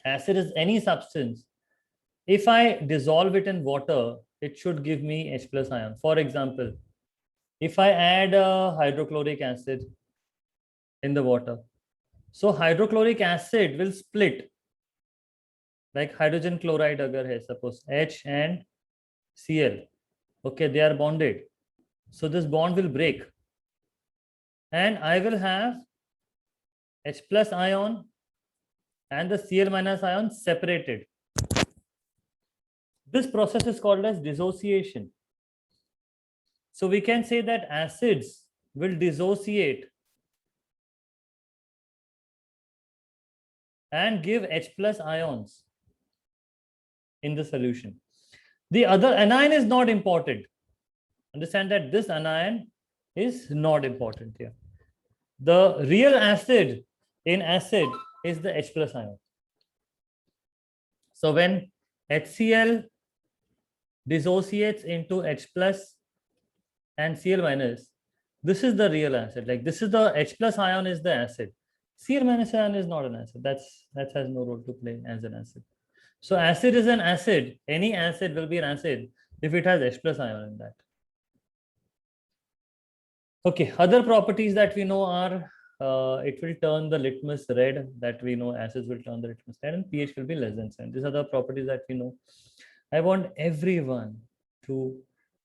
Acid is any substance. If I dissolve it in water, it should give me H plus ion. For example, if I add hydrochloric acid in the water, so hydrochloric acid will split, like hydrogen chloride agar hai, suppose H and Cl. Okay, they are bonded. So this bond will break. And I will have H plus ion and the Cl minus ion separated. This process is called as dissociation. So we can say that acids will dissociate and give H plus ions in the solution. The other anion is not important. Understand that this anion is not important here. The real acid in acid is the H plus ion. So when HCl dissociates into H plus and Cl minus, this is the real acid. Like this is the H plus ion is the acid. Cl minus ion is not an acid. That has no role to play as an acid. So acid is an acid. Any acid will be an acid if it has H plus ion in that. Okay, other properties that we know are it will turn the litmus red, that we know acids will turn the litmus red, and pH will be less than 7. These are the properties that we know. I want everyone to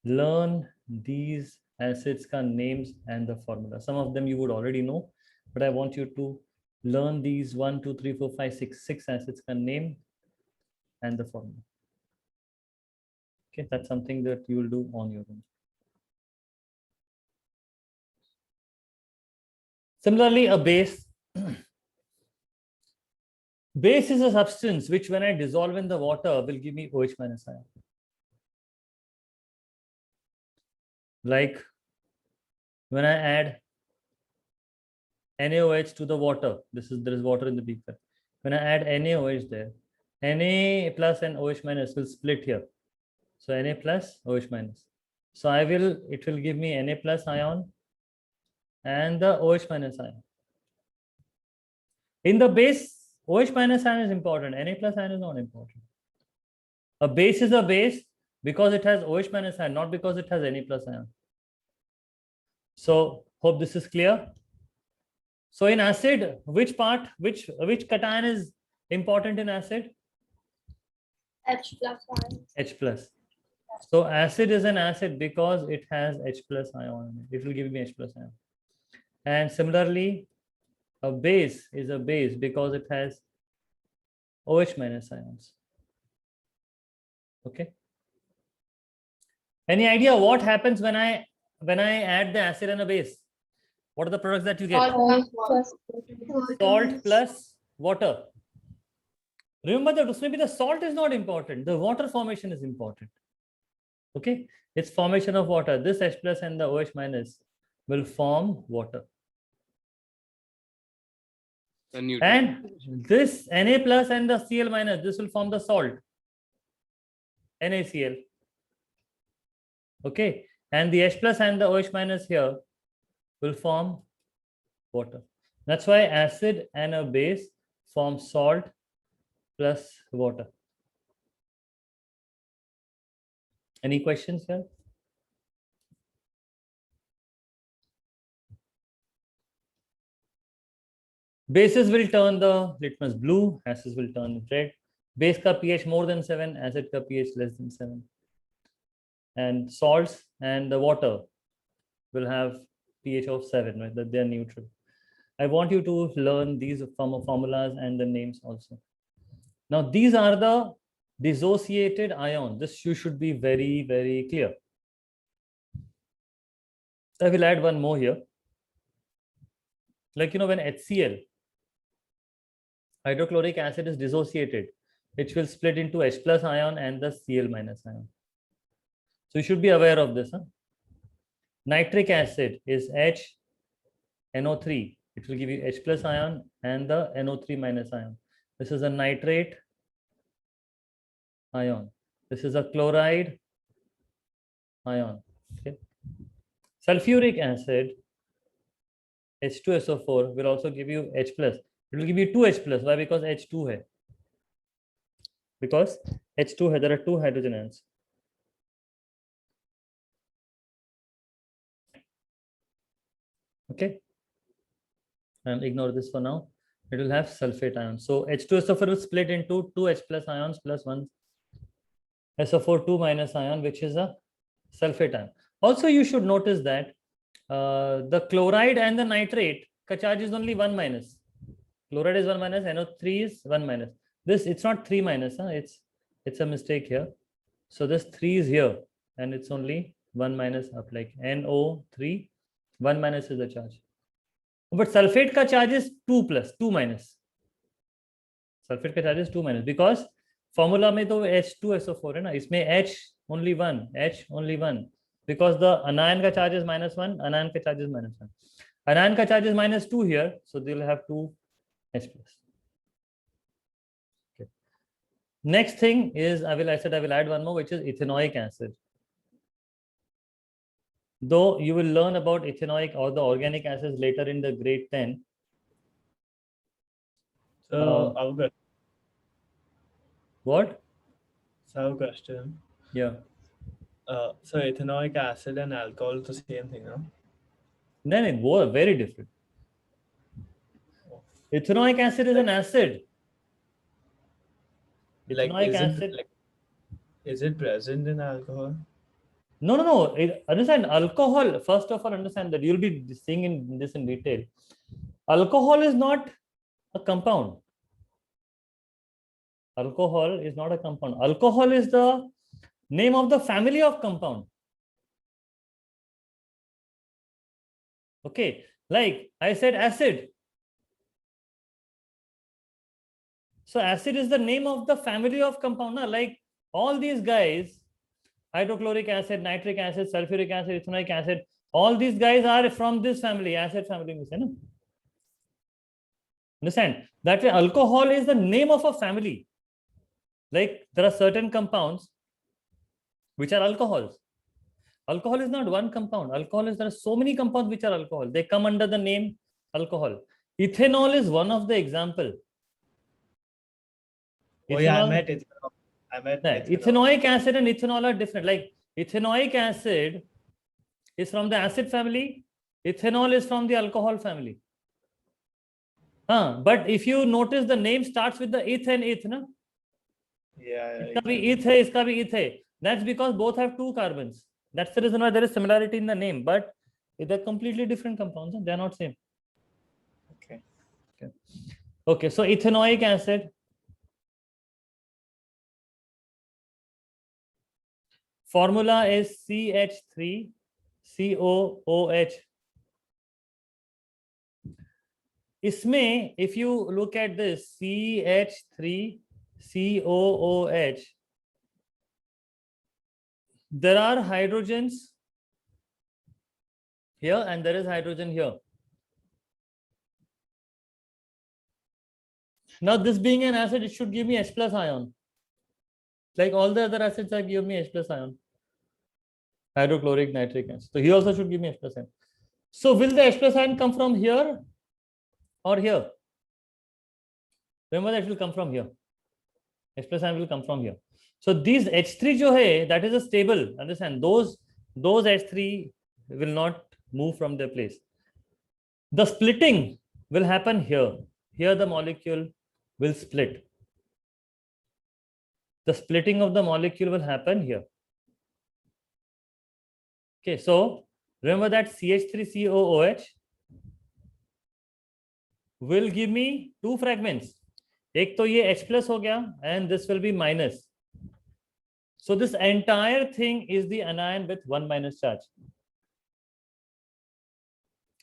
learn these acids ka names and the formula. Some of them you would already know, but I want you to learn these 1, 2, 3, 4, 5, 6 acids ka name and the formula. Okay, that's something that you will do on your own. Similarly, a base. Base is a substance which when I dissolve in the water will give me OH minus ion. Like when I add NaOH to the water, there is water in the beaker. When I add NaOH there, Na plus and OH minus will split here. So Na plus, OH minus. So it will give me Na plus ion and the OH minus ion. In the base, OH minus ion is important. Na plus ion is not important. A base is a base because it has OH minus ion, not because it has Na plus ion. So hope this is clear. So in acid, which cation is important in acid? H plus ion. H plus. So acid is an acid because it has H plus ion. It will give me H plus ion. And similarly, a base is a base because it has OH minus ions. Okay. Any idea what happens when I add the acid and a base? What are the products that you get? Salt plus water. Remember that maybe the salt is not important. The water formation is important. Okay. It's formation of water. This H plus and the OH minus will form water. And this Na plus and the Cl minus, this will form the salt. NaCl. Okay. And the H plus and the OH minus here will form water. That's why acid and a base form salt plus water. Any questions here? Bases will turn the litmus blue, acids will turn red. Base ka pH more than 7, acid ka pH less than 7. And salts and the water will have pH of 7, right? That they are neutral. I want you to learn these formulas and the names also. Now, these are the dissociated ions. This you should be very, very clear. I will add one more here. Like, when HCl, hydrochloric acid, is dissociated, it will split into H plus ion and the Cl minus ion. So you should be aware of this. Nitric acid is HNO3. It will give you H plus ion and the NO3 minus ion. This is a nitrate ion. This is a chloride ion. Okay. Sulfuric acid, H2SO4, will also give you H plus. It will give you 2H plus. Why? Because H2 hai. because H2 there are 2 hydrogen ions. Okay, and ignore this for now. It will have sulfate ions. So H2SO4 will split into 2 H plus ions plus 1 SO4 2 minus ion, which is a sulfate ion. Also, you should notice that the chloride and the nitrate ka charge is only 1 minus. Chloride is 1 minus, NO3 is 1 minus. This, it's not 3 minus, huh? It's a mistake here. So this 3 is here and it's only 1 minus up, like NO3, 1 minus is the charge. But sulfate ka charge is 2 plus, 2 minus. Sulfate ka charge is 2 minus because formula में तो H2SO4 है ना, इसमें H only 1, because the anion का charge is -1, anion का charge is -1. Anion का charge is -2 here, so they will have 2 H plus. Okay. Next thing is I will add one more, which is ethanoic acid. Though you will learn about ethanoic or the organic acids later in the grade 10. So I've got What? a question. Yeah. So ethanoic acid and alcohol is the same thing, no? No, both are very different. Ethanoic acid is an acid. Ethanoic acid. Is it present in alcohol? No. Understand, alcohol, first of all, understand that you'll be seeing this in detail. Alcohol is not a compound. Alcohol is not a compound. Alcohol is the name of the family of compound. Okay, like I said, acid. So acid is the name of the family of compound. Na? Like all these guys, hydrochloric acid, nitric acid, sulfuric acid, ethanoic acid, all these guys are from this family, acid family. Understand? That way, alcohol is the name of a family. Like there are certain compounds which are alcohols. Alcohol is not one compound. Alcohol is, there are so many compounds which are alcohol. They come under the name alcohol. Ethanol is one of the example. Oh yeah, I meant ethanol. Ethanoic acid and ethanol are different. Like ethanoic acid is from the acid family. Ethanol is from the alcohol family. But if you notice, the name starts with the eth and eth, na? Yeah. Iska bhi eth hai, iska bhi eth hai. That's because both have 2 carbons. That's the reason why there is similarity in the name, but they're completely different compounds. They're not same. Okay. So ethanoic acid. Formula is CH3COOH. Isme, if you look at this CH3COOH, there are hydrogens here and there is hydrogen here. Now this being an acid, it should give me H plus ion. Like all the other acids are give me H plus ion. Hydrochloric, nitric acid. So he also should give me H plus ion. So will the H plus ion come from here or here? Remember that it will come from here. H plus ion will come from here. So these H3 jo hai, that is a stable. Understand? Those H3 will not move from their place. The splitting will happen here. Here the molecule will split. The splitting of the molecule will happen here. Okay, so remember that CH3COOH will give me 2 fragments. एक तो ये H plus हो गया and this will be minus. So this entire thing is the anion with 1 minus charge.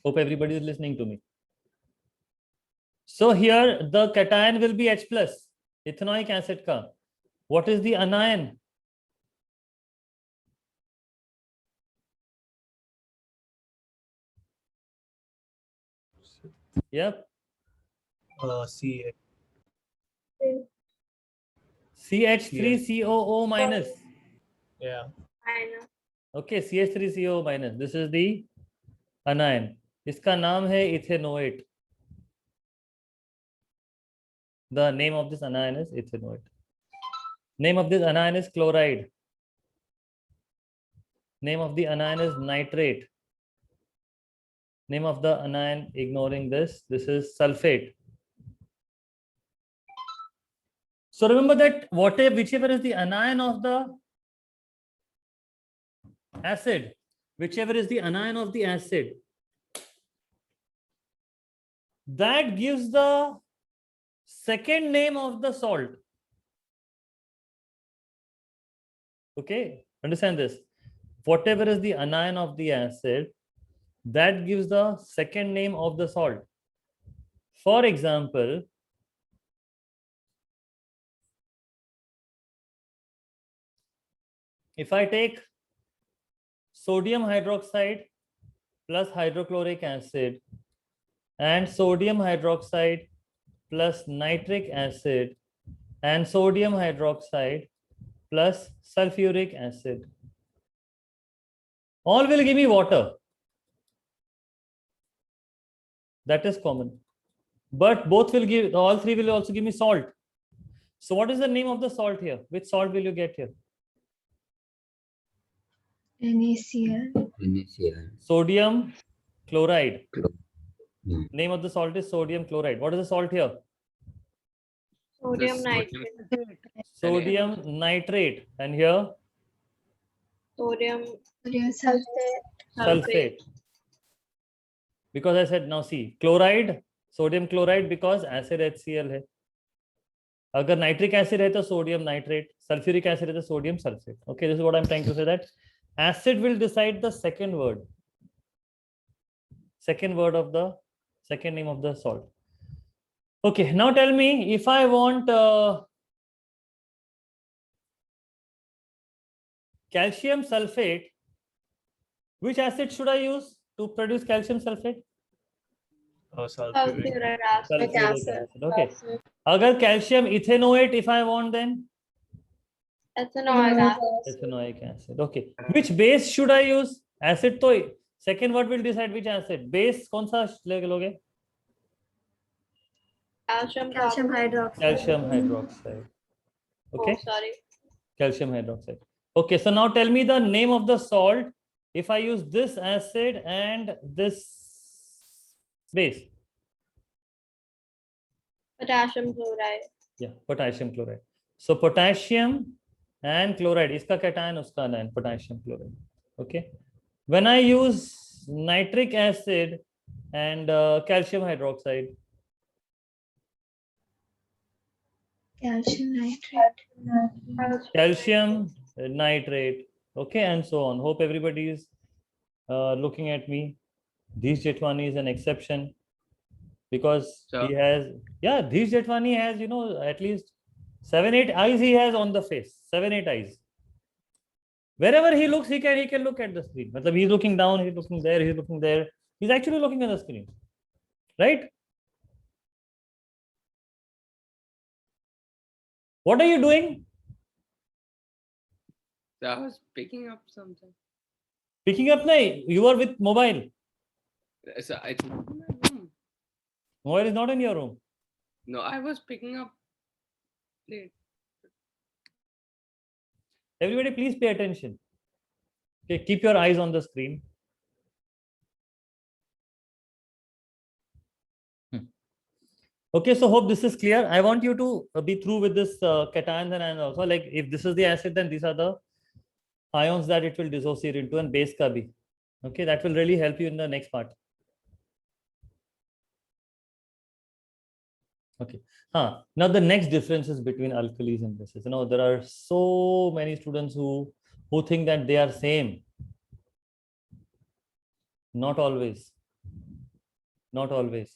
Hope everybody is listening to me. So here the cation will be H plus, ethanoic acid ka. What is the anion? Yep. CH3COO minus. Yeah. I know. Okay, CH3COO minus. This is the anion. इसका नाम है ethanoate. The name of this anion is ethanoate. Name of this anion is chloride. Name of the anion is nitrate. Name of the anion, ignoring this is sulfate. So remember that whichever is the anion of the acid, whichever is the anion of the acid, that gives the second name of the salt. Okay, understand this. Whatever is the anion of the acid, that gives the second name of the salt. For example, if I take sodium hydroxide plus hydrochloric acid and sodium hydroxide plus nitric acid and sodium hydroxide plus sulfuric acid, all will give me water. That is common. But both will give, all three will also give me salt. So what is the name of the salt here? Which salt will you get here? NaCl. NaCl. Sodium chloride. Hmm. Name of the salt is sodium chloride. What is the salt here? Sodium This nitrate. Sodium nitrate. And here? Sodium Sodium sulfate. Sulfate. Because I said, now see, chloride, sodium chloride, because acid HCl है. अगर nitric acid है तो sodium nitrate, sulfuric acid है तो sodium sulfate. Okay, this is what I'm trying to say, that acid will decide the second word of the second name of the salt. Okay, now tell me, if I want calcium sulfate, which acid should I use to produce calcium sulfate? Oh, sulfuric. sulfuric acid. Sulfuric acid. Okay. Agar calcium ethanoate, if I want, then Ethanoic acid. ethanoic acid. Okay. Which base should I use? Acid to second word will decide which acid. Base कौन सा लोगे? Calcium Calcium carbonate. hydroxide. Calcium hydroxide. Okay. Oh, sorry. Calcium hydroxide. Okay. So now tell me the name of the salt if I use this acid and this base. Potassium chloride. Yeah, potassium chloride. So potassium and chloride. Iska cation, uska anion, potassium chloride. Okay. When I use nitric acid and calcium hydroxide, Calcium nitrate. calcium nitrate, okay, and so on. Hope everybody is looking at me. Dheesh Jethwani is an exception because Sure. he has, yeah, Dheesh Jethwani has, at least 7-8 eyes he has on the face. 7-8 eyes. Wherever he looks, he can look at the screen. Matlab, he's looking down, he's looking there, he's looking there. He's actually looking at the screen, right? What are you doing? So I was picking up something. Picking up? Nahi, you are with mobile. So it's not in my room. Mobile is not in your room. No, I was picking up plate. Everybody, please pay attention. Okay, keep your eyes on the screen. Okay, so hope this is clear. I want you to be through with this cations and anions also. Like if this is the acid, then these are the ions that it will dissociate into, and base ka bhi. Okay, that will really help you in the next part. Okay. Now the next difference is between alkalis and bases. There are so many students who think that they are same. Not always. Not always.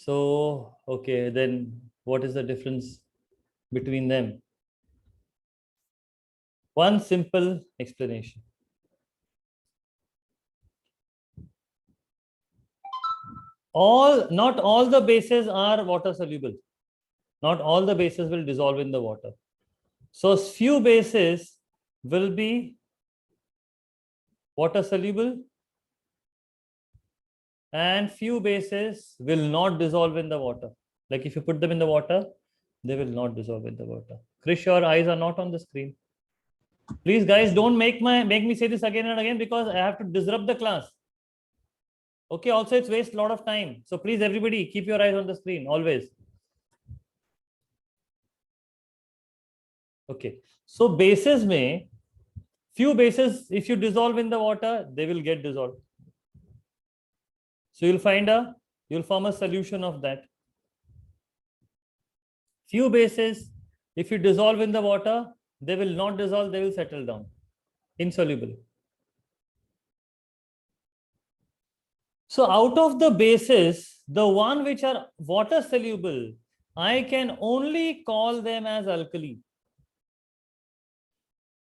So, okay, then what is the difference between them? One simple explanation. Not all the bases are water soluble. Not all the bases will dissolve in the water. So few bases will be water soluble and few bases will not dissolve in the water. Like if you put them in the water, They will not dissolve in the water. Krish, your eyes are not on the screen. Please, guys, don't make me say this again and again because I have to disrupt the class. Okay, also it's waste a lot of time. So please, everybody, keep your eyes on the screen always. Okay, so bases may, few bases, if you dissolve in the water, they will get dissolved. So you'll form a solution of that. Few bases, if you dissolve in the water, they will not dissolve, they will settle down, insoluble. So out of the bases, the one which are water soluble, I can only call them as alkali.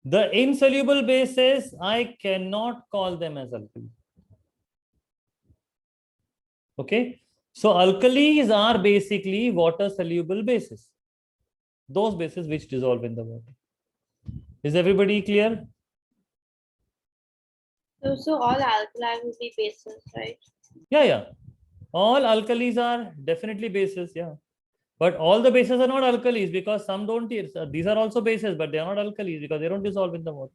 The insoluble bases, I cannot call them as alkali. Okay, so alkalis are basically water soluble bases, those bases which dissolve in the water. Is everybody clear? So all alkali will be bases, right? Yeah. All alkalis are definitely bases, yeah. But all the bases are not alkalis because some don't. These are also bases, but they are not alkalis because they don't dissolve in the water.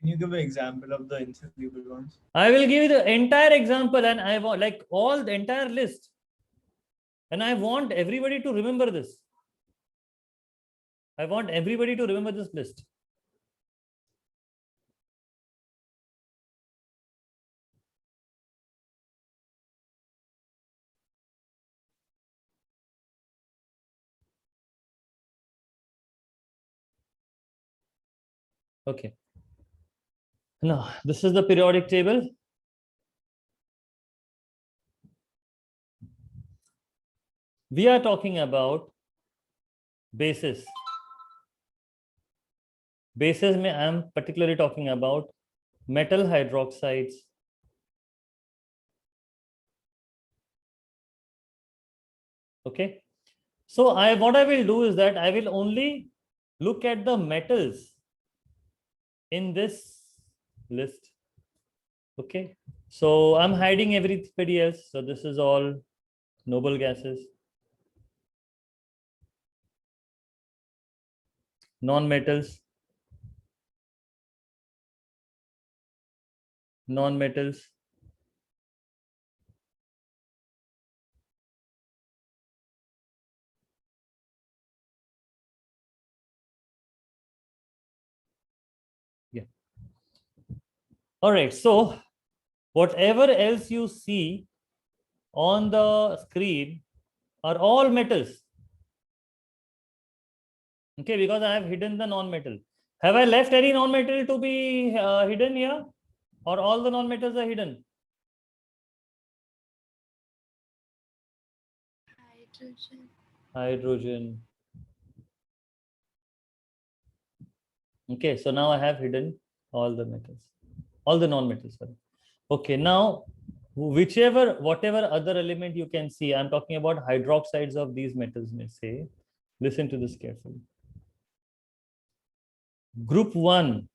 Can you give an example of the insoluble ones? I will give you the entire example, and I want like all the entire list. And I want everybody to remember this. I want everybody to remember this list. Okay. Now, this is the periodic table. We are talking about bases. Bases, I am particularly talking about metal hydroxides, okay. So what I will do is that I will only look at the metals in this list, okay. So I'm hiding everybody else. So this is all noble gases, non-metals, non-metals, yeah. All right, so whatever else you see on the screen are all metals, okay, because I have hidden the non-metal. Have I left any non-metal to be hidden here, or all the non-metals are hidden? Hydrogen. Hydrogen. Okay, so now I have hidden all the metals, all the non-metals, sorry. Okay, now whatever other element you can see, I'm talking about hydroxides of these metals, may say. Listen to this carefully. Group 1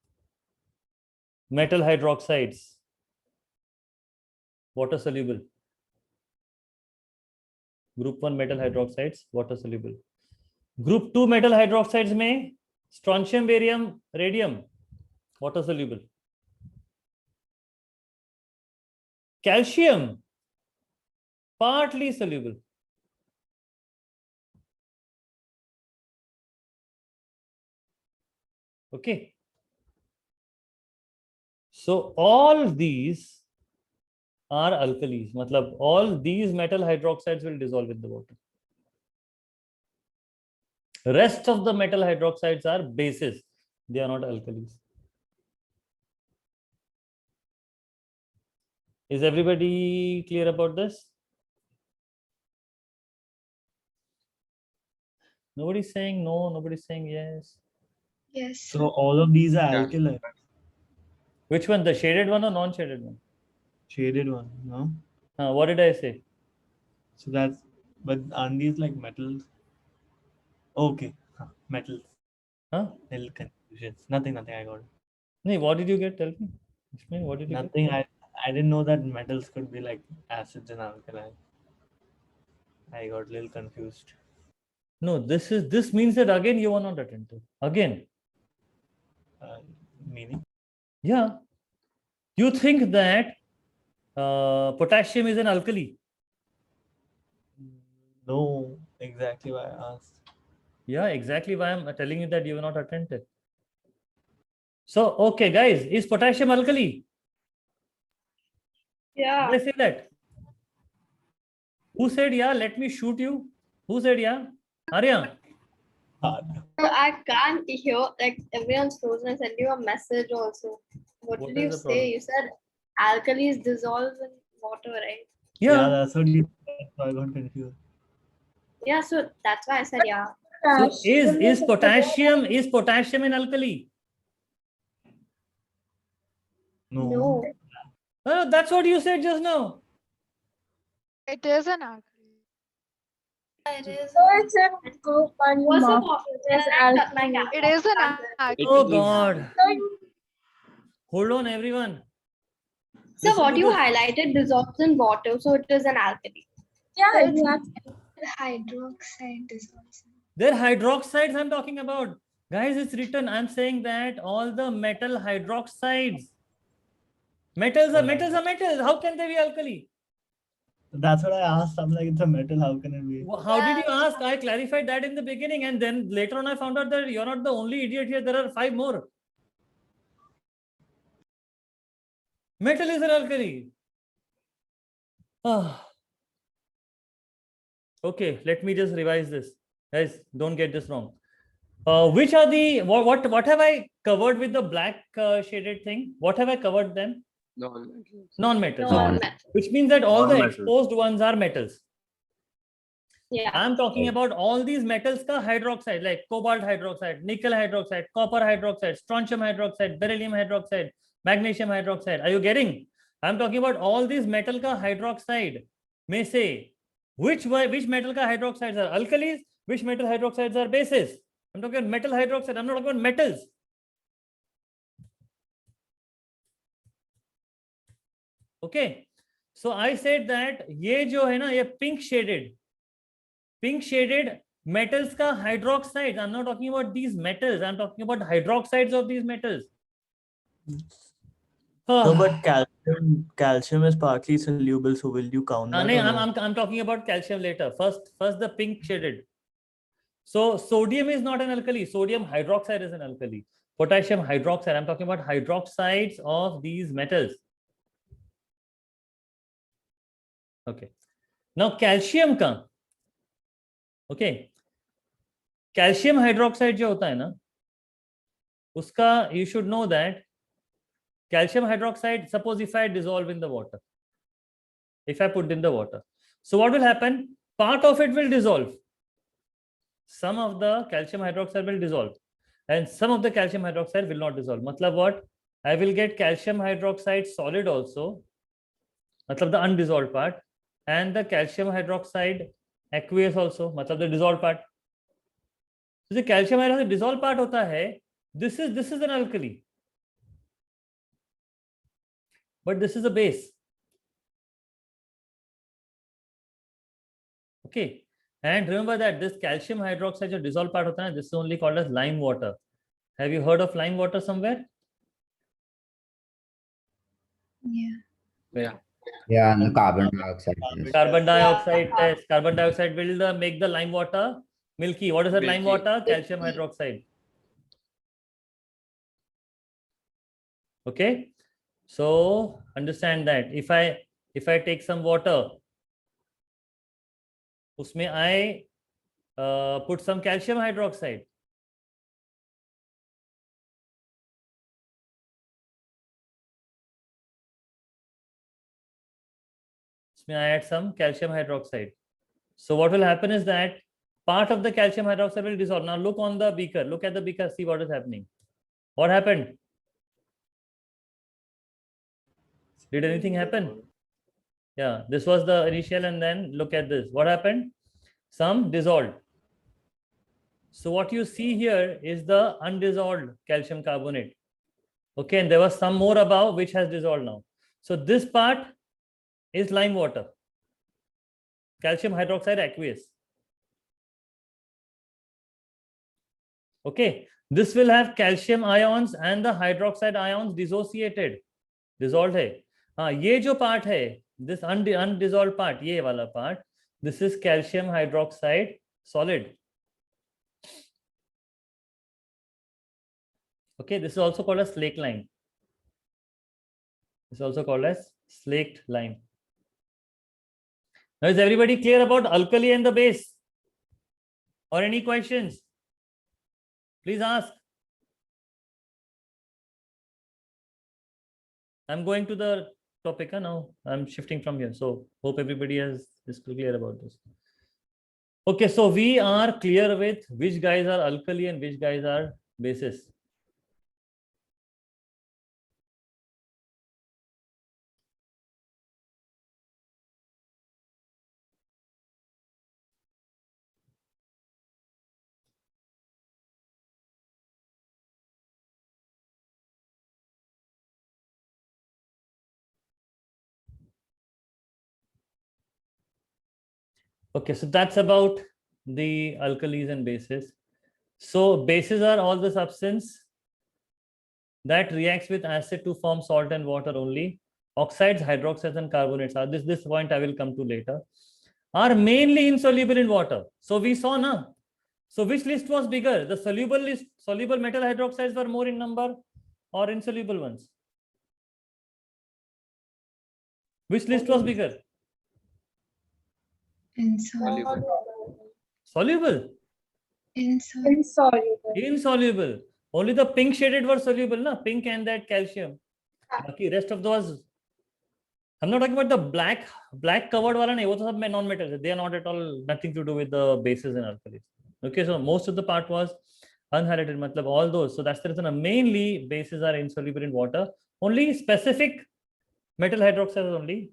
metal hydroxides, water soluble. Group 1 metal hydroxides, water soluble. Group 2 metal hydroxides में strontium, barium, radium, water soluble. Calcium, partly soluble. Okay. So all these are alkalis. Matlab, all these metal hydroxides will dissolve in the water. Rest of the metal hydroxides are bases. They are not alkalis. Is everybody clear about this? Nobody's saying no, nobody's saying yes. Yes. So all of these are Yeah. alkaline. Which one? The shaded one or non-shaded one? Shaded one, no? What did I say? So that's, but aren't these like metals? Okay, metals. Huh? Little confusion. Nothing, I got it. No, what did you get? Tell me. Explain, what did you Nothing, get? I didn't know that metals could be like acids and alkaline. I got a little confused. No, this means that again you are not attentive. Again, Meaning? yeah. You think that potassium is an alkali. No, exactly why I asked. Yeah, exactly why I'm telling you that you are not attentive. So, okay, guys, is potassium alkali? Yeah. Did I say that? Who said yeah? Let me shoot you. Who said yeah? Arya. Hard. I can't hear, like everyone's frozen. I sent you a message also. What What did is you the say? problem? You said alkalis dissolve in water, right? Yeah, Yeah. that's what you said, so I got confused. Yeah, so that's why I said yeah. So is potassium an alkali? No. That's what you said just now. It is an alkali. It is. It's a group and What's the mark Can as I cut my alkali. camera? It is an It alkali. Oh is. God. Hold on, everyone. So Listen what to you this. highlighted dissolves in water, so it is an alkali. Yeah, It's exactly. hydroxide dissolves. They're hydroxides I'm talking about. Guys, it's written. I'm saying that all the metal hydroxides. Metals are Alright. metals. How can they be alkali? That's what I asked. I'm like, it's a metal. How can it be? How did you ask? I clarified that in the beginning, and then later on I found out that you're not the only idiot here. There are 5 more. Metal is an alkali. Ah. Okay, let me just revise this. Guys, don't get this wrong. Which are the what have I covered with the black shaded thing? What have I covered them? Non-metals. Non-metals. Non-metal. Which means that all the Non-metals. exposed ones are metals. Yeah. I'm talking about all these metals ka hydroxide, like cobalt hydroxide, nickel hydroxide, copper hydroxide, strontium hydroxide, beryllium hydroxide, magnesium hydroxide. Are you getting? I'm talking about all these metal ka hydroxide. May say which metal ka hydroxides are alkalis, which metal hydroxides are bases. I'm talking about metal hydroxide. I'm not talking about metals. Okay. So I said that ये जो है ना ये pink shaded metals ka hydroxides. I'm not talking about these metals. I'm talking about hydroxides of these metals. No, but calcium is partly soluble. So will you count that? No, or no? I'm talking about calcium later. First the pink shaded. So sodium is not an alkali. Sodium hydroxide is an alkali. Potassium hydroxide. I'm talking about hydroxides of these metals. Okay. Now calcium का. Okay. Calcium hydroxide जो होता है ना, उसका you should know that calcium hydroxide, suppose if I dissolve in the water, if I put in the water, so what will happen? Part of it will dissolve. Some of the calcium hydroxide will dissolve and some of the calcium hydroxide will not dissolve. Matlab what? I will get calcium hydroxide solid also, matlab the undissolved part, and the calcium hydroxide aqueous also, matlab the dissolved part. So the calcium hydroxide dissolved part hota hai, this is an alkali. But this is a base. Okay. And remember that this calcium hydroxide जो dissolved part होता है, this is only called as lime water. Have you heard of lime water somewhere? Yeah. Yeah. Yeah, and the carbon dioxide. test. Carbon dioxide test. Carbon dioxide will make the lime water milky. What is that lime Milky. water? Calcium hydroxide. Okay. So understand that if I take some water, उसमें I put some calcium hydroxide. उसमें I add some calcium hydroxide. So what will happen is that part of the calcium hydroxide will dissolve. Now look on the beaker. Look at the beaker. See what is happening. What happened? Did anything happen? Yeah, this was the initial, and then look at this. What happened? Some dissolved. So what you see here is the undissolved calcium carbonate. Okay, and there was some more above which has dissolved now. So this part is lime water. Calcium hydroxide aqueous. Okay, this will have calcium ions and the hydroxide ions dissociated, dissolved है. हाँ, ये जो part है, this undissolved part, ये वाला part, this is calcium hydroxide solid. Okay, this is also called as slake line. This is also called as slaked line. Now, is everybody clear about alkali and the base? Or any questions? Please ask. I'm going to the topic now. I'm shifting from here. So hope everybody is clear about this. Okay, so we are clear with which guys are alkali and which guys are bases. Okay, so that's about the alkalis and bases. So bases are all the substance that reacts with acid to form salt and water only. Oxides, hydroxides, and carbonates are this point I will come to later. Are mainly insoluble in water. So we saw now. So which list was bigger? The soluble list, soluble metal hydroxides were more in number or insoluble ones? Which list was bigger? Insoluble. Soluble? Insoluble. Insoluble. Only the pink shaded were soluble, na? Pink and that calcium. Okay, rest of those. I'm not talking about the black covered wala nahi, wo to sab non-metals. They are not at all, nothing to do with the bases and alkalis. Okay, so most of the part was unhighlighted, matlab all those. So that's the reason mainly bases are insoluble in water. Only specific metal hydroxides only.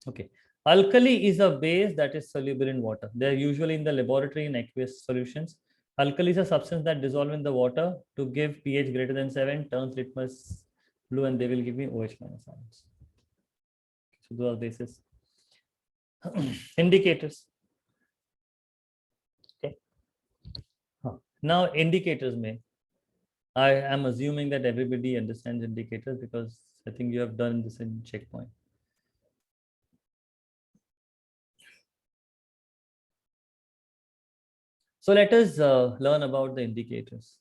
Okay. Alkali is a base that is soluble in water. They are usually in the laboratory in aqueous solutions. Alkali is a substance that dissolve in the water to give pH greater than 7, turns litmus blue, and they will give me OH minus ions. So those are bases. Indicators. Okay. Now indicators I am assuming that everybody understands indicators because I think you have done this in checkpoint. So let us learn about the indicators.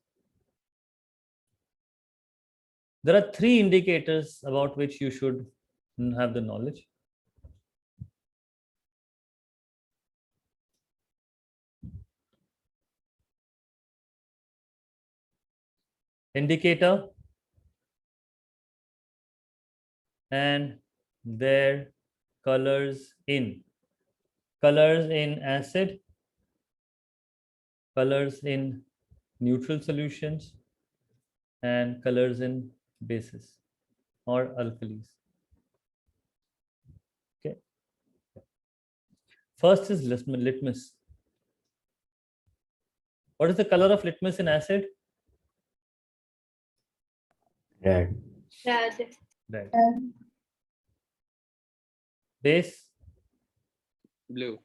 There are 3 indicators about which you should have the knowledge. Indicator and their colors in acid, colors in neutral solutions, and colors in bases or alkalis. Okay. First is litmus. What is the color of litmus in acid? Red. Red. Red. Base? Blue.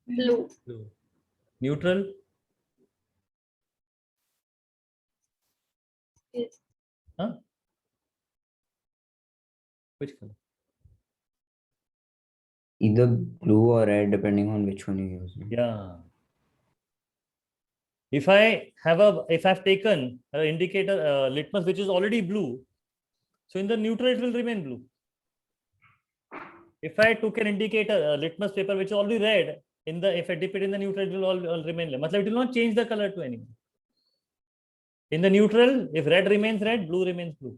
Blue. Blue. Neutral? Yes. Huh? Which color? Either blue or red, depending on which one you use. Yeah. If I've taken an indicator litmus which is already blue, so in the neutral it will remain blue. If I took an indicator litmus paper which is already red, if I dip it in the neutral, it will all remain red. It will not change the color to anyone. In the neutral, if red remains red, blue remains blue.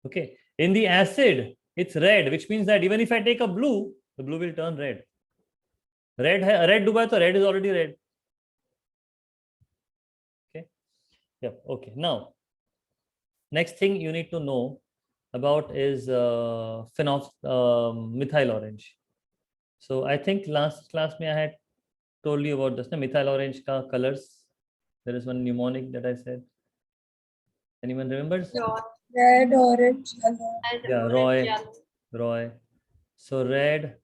Okay. In the acid, it's red, which means that even if I take a blue, the blue will turn red. Red duba, so red is already red. Okay. Yep. Okay. Now, next thing you need to know about is methyl orange. So I think last class I had told you about this. Methyl orange ka colors. There is one mnemonic that I said. Anyone remembers? Red, orange, yellow. Yeah, Orange, Roy. So red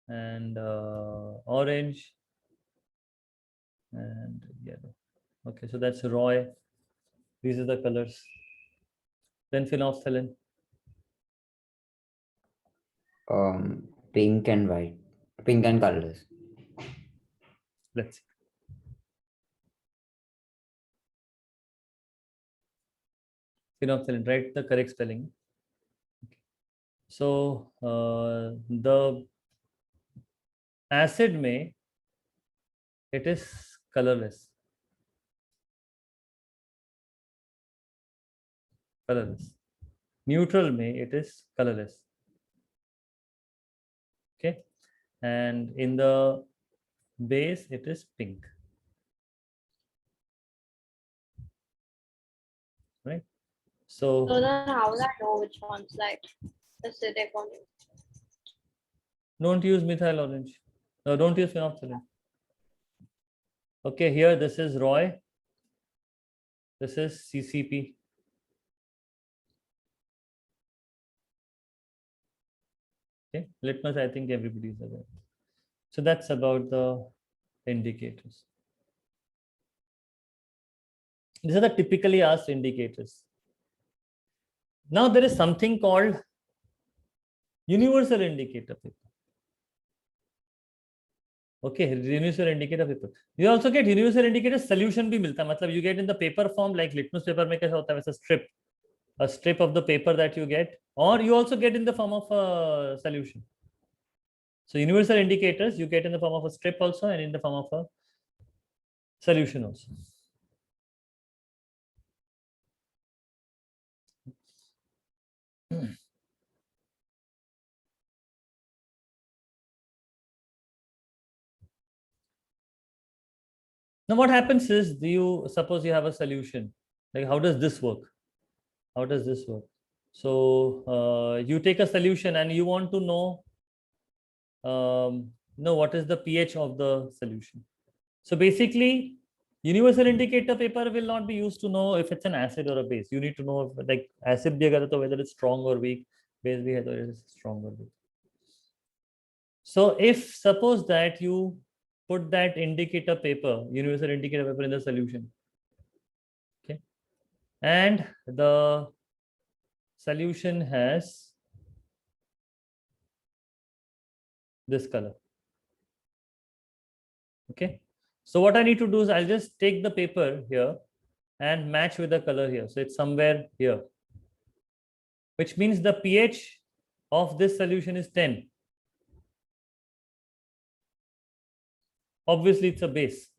and orange and yellow. Okay, so that's Roy. These are the colors. Then phenolphthalein. Pink and white. Pink and colors. Let's see. Phenolphthalein, write the correct spelling. Okay. So the acid may, it is colorless. Colorless. Neutral may, it is colorless. Okay. And in the base, it is pink. Right. So So then how will I know which one's like acidic or neutral? don't use methyl orange. No, don't use phenolphthalein. Okay, here this is Roy. This is CCP. Okay, litmus, I think everybody is aware. So that's about the indicators. These are the typically asked indicators. Now there is something called universal indicator paper. Okay, universal indicator paper. You also get universal indicator solution भी मिलता है. मतलब you get in the paper form like litmus paper में कैसा होता है वैसा a strip of the paper that you get, or you also get in the form of a solution. So universal indicators you get in the form of a strip also and in the form of a solution also. Now what happens is, you suppose you have a solution, like how does this work? How does this work? So you take a solution and you want to know what is the pH of the solution. So basically universal indicator paper will not be used to know if it's an acid or a base. You need to know if, like acid bhi agar hai to whether it's strong or weak, base bhi hai to whether it's strong or weak. So if suppose that you put that indicator paper, universal indicator paper in the solution, okay, and the solution has this color. Okay, so what I need to do is I'll just take the paper here and match with the color here. So it's somewhere here, which means the pH of this solution is 10. Obviously, it's a base.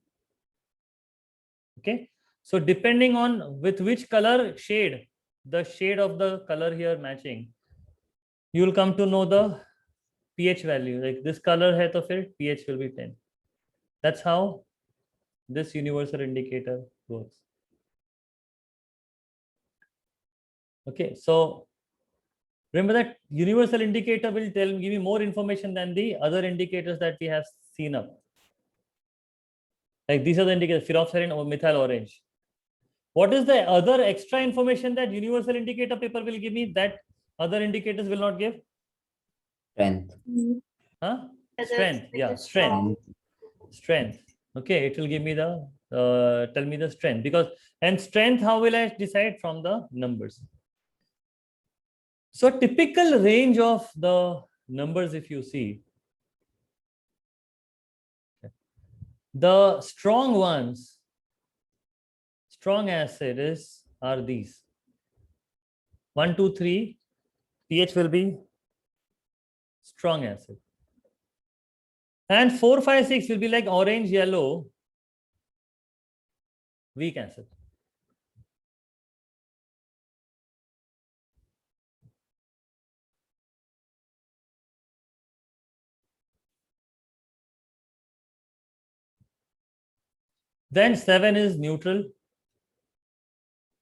Okay, so depending on with which color shade, the shade of the color here matching, you will come to know the pH value. Like this color hai to fir pH will be 10. That's how this universal indicator works. Okay, so remember that universal indicator will give me more information than the other indicators that we have seen up. Like these are the indicators, phenolphthalein or methyl orange. What is the other extra information that universal indicator paper will give me that other indicators will not give? Strength. Huh? Whether Strength. it Yeah, is strength. Strength. Okay, it will give me the tell me the strength, because and strength, how will I decide? From the numbers. So typical range of the numbers, if you see, the strong ones, strong acid are these 1, 2, 3. pH will be strong acid, and 4, 5, 6 will be like orange, yellow, weak acid. Then 7 is neutral,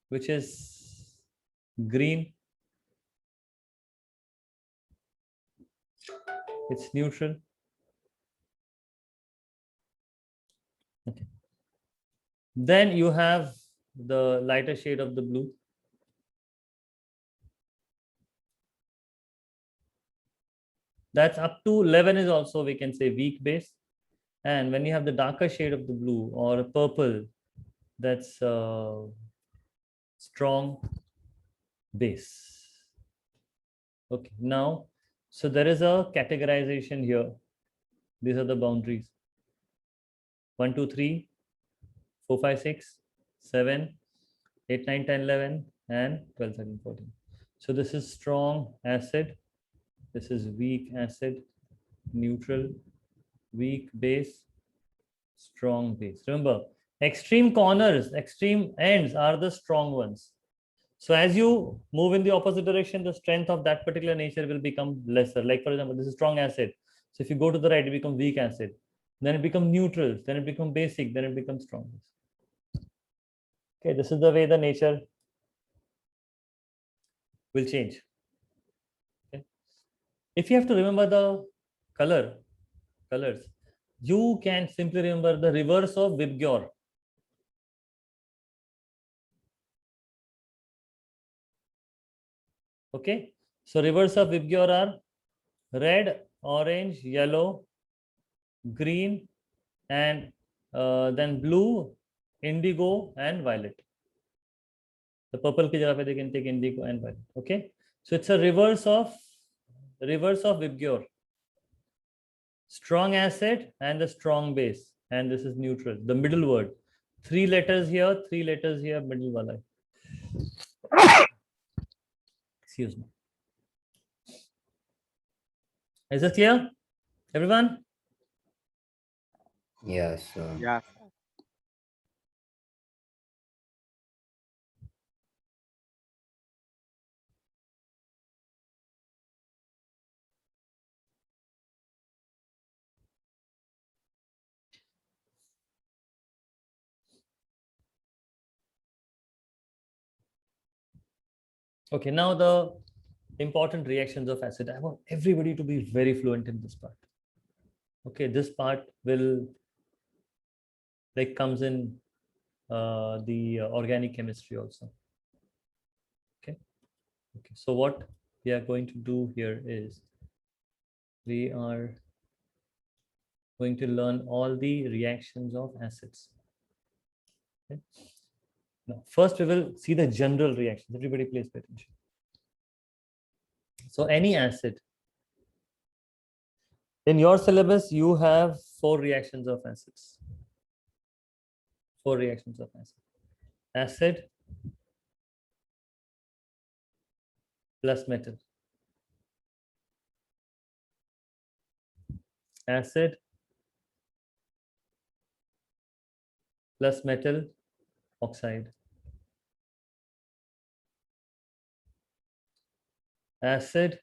which is green. It's neutral. Okay. Then you have the lighter shade of the blue. That's up to 11 is also, we can say, weak base. And when you have the darker shade of the blue or purple, that's strong base. Okay, now, so there is a categorization here. These are the boundaries. 1, 2, 3, 4, 5, 6, 7, 8, 9, 10, 11, and 12, 13, 14. So this is strong acid. This is weak acid, neutral, weak base, strong base. Remember, extreme corners, extreme ends are the strong ones. So as you move in the opposite direction, the strength of that particular nature will become lesser. Like for example, this is strong acid. So if you go to the right, it becomes weak acid. Then it becomes neutral. Then it becomes basic. Then it becomes strong. Okay, this is the way the nature will change. Okay. If you have to remember the colors, you can simply remember the reverse of Vibgyor. Okay, so reverse of Vibgyor are red, orange, yellow, green, and then blue, indigo, and violet. The purple ki jagah pe they can take indigo and violet. Okay, so it's a reverse of Vibgyor. Strong acid and the strong base, and this is neutral. The middle word, 3 letters here, 3 letters here, middle wala. Excuse me. Is this clear, everyone? Yes, sir. Yeah. Okay, now the important reactions of acid. I want everybody to be very fluent in this part. Okay, this part will like comes in the organic chemistry also. Okay, so what we are going to do here is we are going to learn all the reactions of acids. Okay. Now, first we will see the general reactions. Everybody please pay attention. So any acid, in your syllabus you have 4 reactions of acids. 4 reactions of acid. Acid plus metal. Acid plus metal oxide. Acid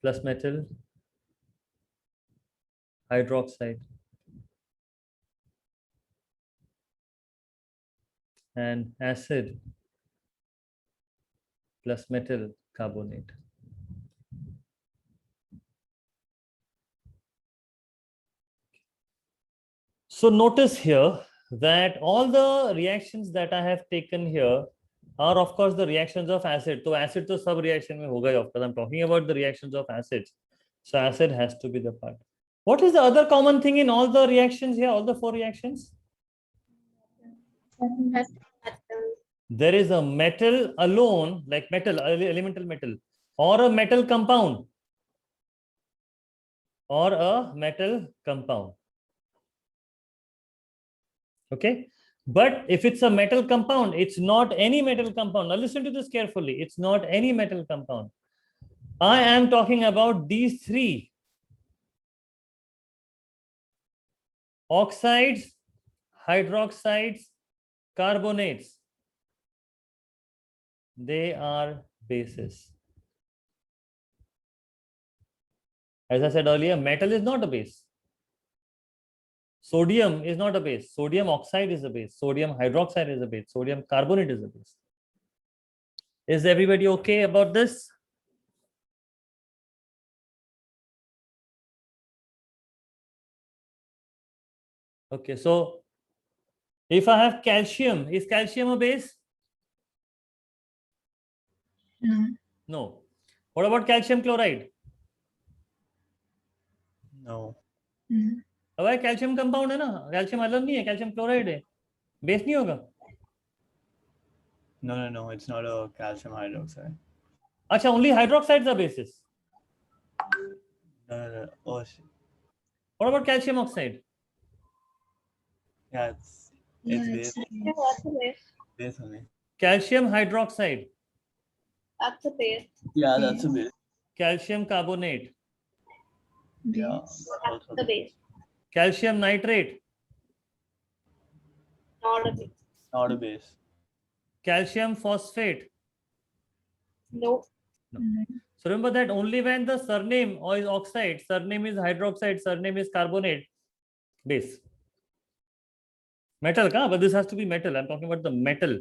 plus metal hydroxide. And acid plus metal carbonate. So notice here that all the reactions that I have taken here are of course the reactions of acid. So acid to sub reaction mein hoga hi, of course I'm talking about the reactions of acids. So acid has to be the part. What is the other common thing in all the reactions here, all the 4 reactions? There is a metal alone, like metal, elemental metal, or a metal compound, or a metal compound. Okay, but if it's a metal compound, it's not any metal compound. Now listen to this carefully. It's not any metal compound. I am talking about these 3: oxides, hydroxides, carbonates. They are bases. As I said earlier, metal is not a base. Sodium is not a base. Sodium oxide is a base. Sodium hydroxide is a base. Sodium carbonate is a base. Is everybody okay about this? Okay, so if I have calcium, is calcium a base? No. No. What about calcium chloride? No. No. अब भाई calcium compound है ना, calcium अलग नहीं है, calcium chloride है, base नहीं होगा। No, it's not a calcium hydroxide. अच्छा, only hydroxides are bases. No. Oh shit. What about calcium oxide? Yeah, it's base. Yeah, that's a base. Base only. Calcium hydroxide, That's a base. Yeah, that's a base. calcium carbonate, Yeah, Base. That's also the base. calcium nitrate, Not a base. not a base. calcium phosphate. No. So remember that only when the surname or is oxide, surname is hydroxide, surname is carbonate, base. Metal, but this has to be metal. I'm talking about the metal.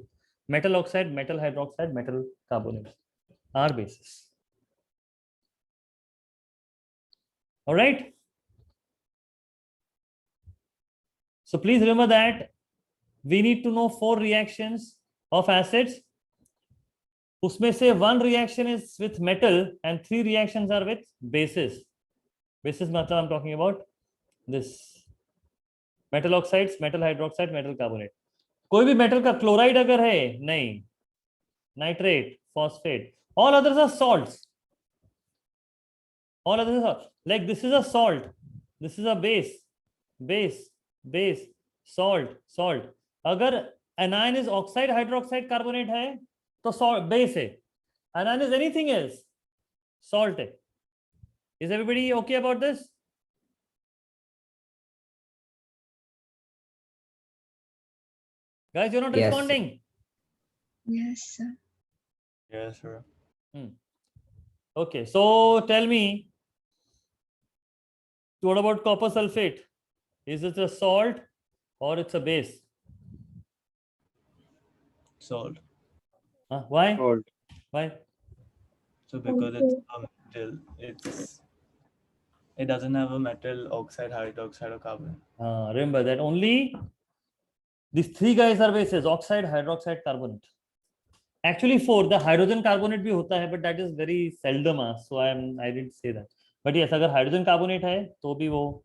Metal oxide, metal hydroxide, metal carbonate are bases. All right. So please remember that we need to know 4 reactions of acids. उसमें से 1 reaction is with metal and 3 reactions are with bases. Bases मतलब I'm talking about this metal oxides, metal hydroxide, metal carbonate. कोई भी metal का chloride अगर है, नहीं, nitrate, phosphate, all others are salts. All others are like this is a salt, this is a base, salt. अगर anion is oxide, hydroxide, carbonate है तो salt base है. Anion is anything else, salt है. Is everybody okay about this? Guys, you're not Yes. responding. Yes, sir. Yes, sir. Okay, so tell me, what about copper sulfate? Is it a salt or it's a base? Salt. Why? Salt. Why? So because it's a metal, it doesn't have a metal oxide, hydroxide, or carbon. Remember that only these 3 guys are bases: oxide, hydroxide, carbonate. Actually 4, the hydrogen carbonate भी होता है, but that is very seldom asked, so I didn't say that. But yes, अगर hydrogen carbonate है तो भी वो,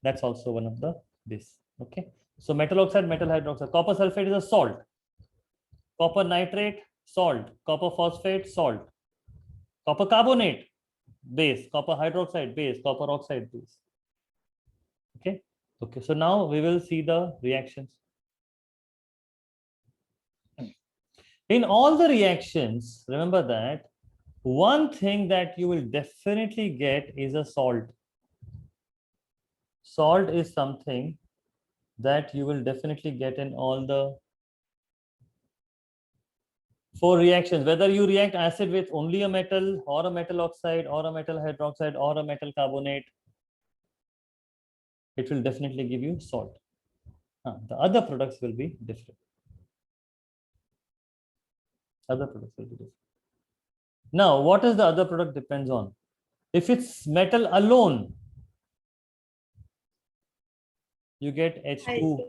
that's also one of the base. Okay, so metal oxide, metal hydroxide. Copper sulfate is a salt. Copper nitrate, salt. Copper phosphate, salt. Copper carbonate, base. Copper hydroxide, base. Copper oxide, base. Okay, so now we will see the reactions. In all the reactions, remember that one thing that you will definitely get is a salt. Salt is something that you will definitely get in all the 4 reactions. Whether you react acid with only a metal or a metal oxide or a metal hydroxide or a metal carbonate, it will definitely give you salt. The other products will be different. Other products will be different. Now, what is the other product depends on? If it's metal alone, you get H2.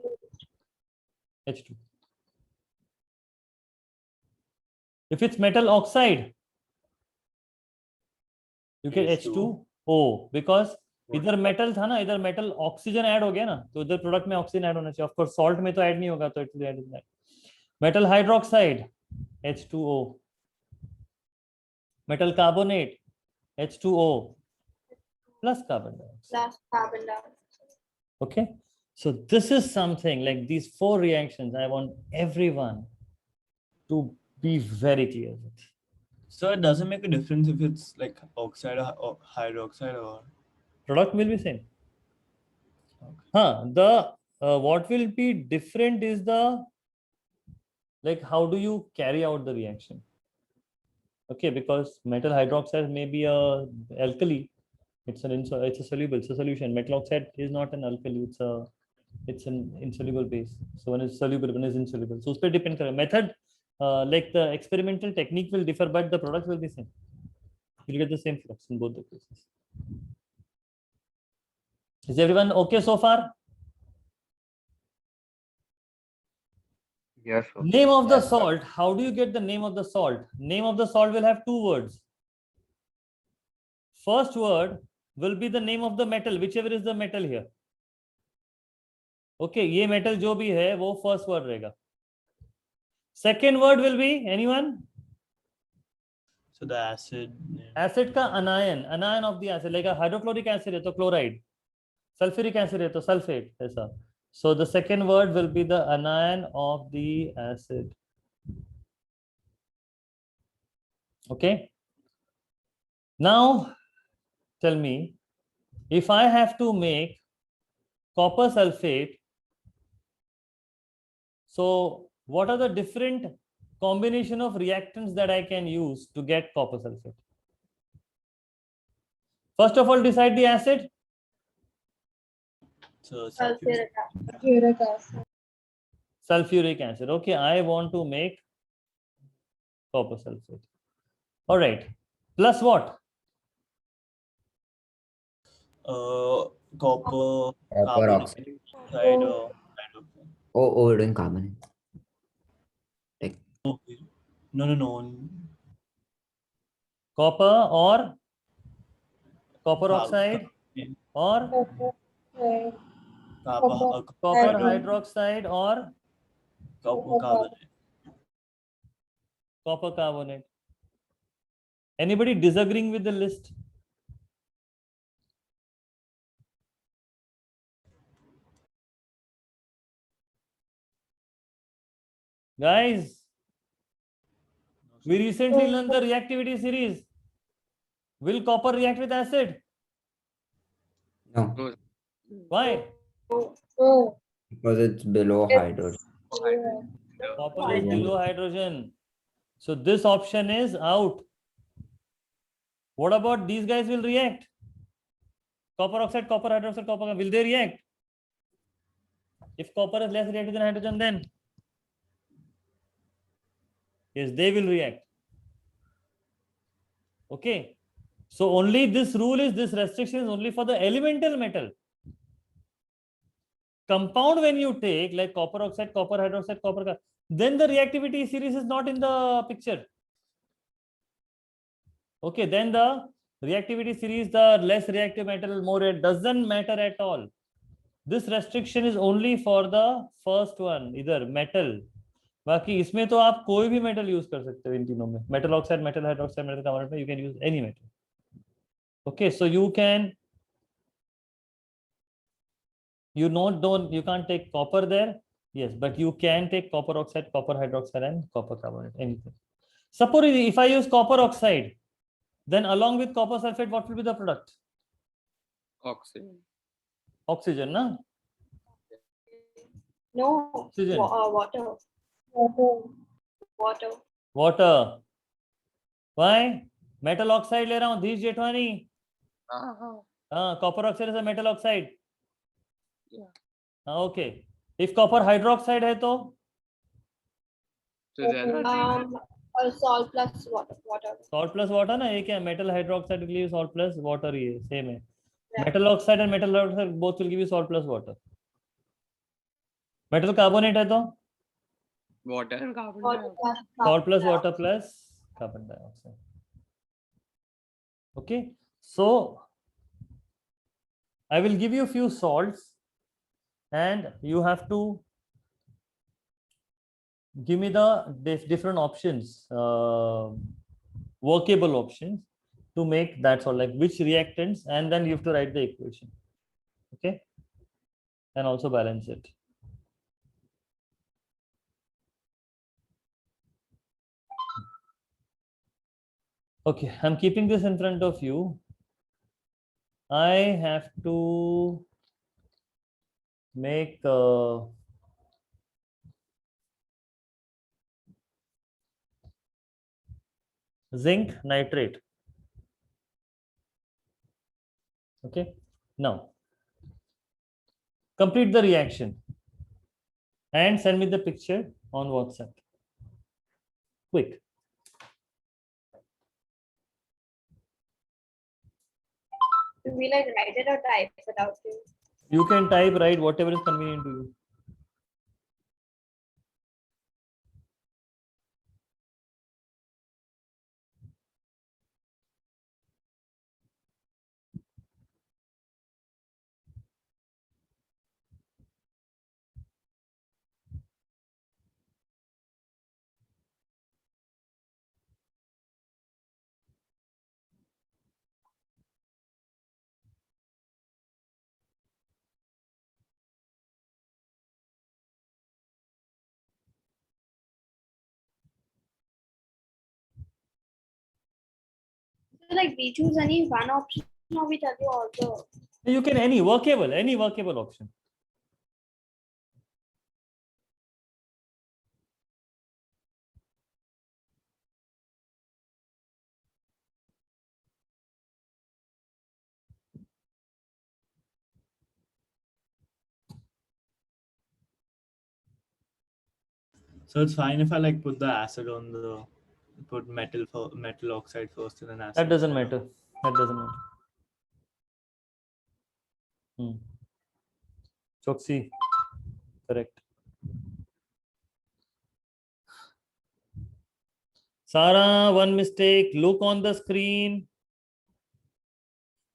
If it's metal oxide, you get H2O because इधर metal था ना, इधर metal oxygen add हो गया ना, तो इधर product में ऑक्सीजन ऐड होना चाहिए. ऑफ कोर्स सॉल्ट में तो ऐड नहीं होगा, तो it will add in that. Metal hydroxide H2O, metal carbonate H2O plus carbon dioxide. Plus carbon dioxide. Okay, so this is something like these 4 reactions I want everyone to be very clear with. So it doesn't make a difference if it's like oxide or hydroxide or. Product will be same. What will be different is the, like, how do you carry out the reaction? Okay, because metal hydroxide may be a alkali, it's a soluble, it's a solution. Metal oxide is not an alkali, it's an insoluble base. So one is soluble, one is insoluble. So it depends on method, like the experimental technique will differ, but the product will be same. You'll get the same flux in both the cases. Is everyone okay so far? Yes, sir. Name of the salt. How do you get the name of the salt? Name of the salt will have 2 words. First word will be the name of the metal, whichever is the metal here. Okay ये metal जो भी है वो first word रहेगा. Second word will be anyone? So the acid name. Acid का anion, anion of the acid, like hydrochloric acid है तो chloride, sulphuric acid है तो सल्फेट, ऐसा. So the second word will be the anion of the acid. Okay. Now tell me, if I have to make copper sulfate, so what are the different combination of reactants that I can use to get copper sulfate? First of all, decide the acid. So Sulfuric acid. Sulfuric acid. Okay, I want to make copper sulfate. All right. Plus what? copper, Copper carbon oxide. dioxide, hydroxide. Oh, we're doing carbonate. Okay. No. Copper or copper Carbon- oxide or copper hydroxide or copper carbonate. copper carbonate. Anybody disagreeing with the list? Guys, we recently learned the reactivity series. Will copper react with acid? No, No. Why? because it's below hydrogen. Copper is below hydrogen. So this option is out. What about these guys will react? Copper oxide, copper hydroxide, copper, will they react? If copper is less reactive than hydrogen, then yes, they will react. Okay. So only this rule is, this restriction is only for the elemental metal. Compound when you take like copper oxide, copper hydroxide, then the reactivity series is not in the picture. Okay, then the reactivity series, the less reactive metal, more, it doesn't matter at all. This restriction is only for the first one, either metal. बाकी इसमें तो आप कोई भी metal use कर सकते हो इन तीनों में, metal oxide, metal hydroxide, metal carbonate में, you can use any metal. Okay, so you can't take copper there, yes, but you can take copper oxide, copper hydroxide, and copper carbonate, anything. Suppose if I use copper oxide, then along with copper sulfate, what will be the product? Oxygen. Oxygen, na? No. Oxygen. Water. Water. Why? Metal oxide ले रहा हूँ, Dheesh Jethwani. Copper oxide is a metal oxide. Yeah. Okay. If copper hydroxide है तो So there's Salt plus water. salt plus water ना, एक है metal hydroxide will give you salt plus water, ये same है. Metal oxide and metal hydroxide both will give you salt plus water. Metal carbonate है तो water. And carbon Water dioxide. plus salt plus water plus carbon dioxide. Okay, so I will give you a few salts and you have to give me the different options, workable options to make that salt, like which reactants, and then you have to write the equation. Okay, and also balance it. Okay, I'm keeping this in front of you. I have to make zinc nitrate. Okay, now complete the reaction and send me the picture on WhatsApp. Quick. Do we like write it or type it out? You can type, write, whatever is convenient to you. like we choose any one option or we tell you all the. You can any workable option. So it's fine if I like put the acid on the put metal oxide first and then acid. That doesn't instead of- matter. That doesn't matter. Choksi. Correct. Sarah, one mistake. Look on the screen.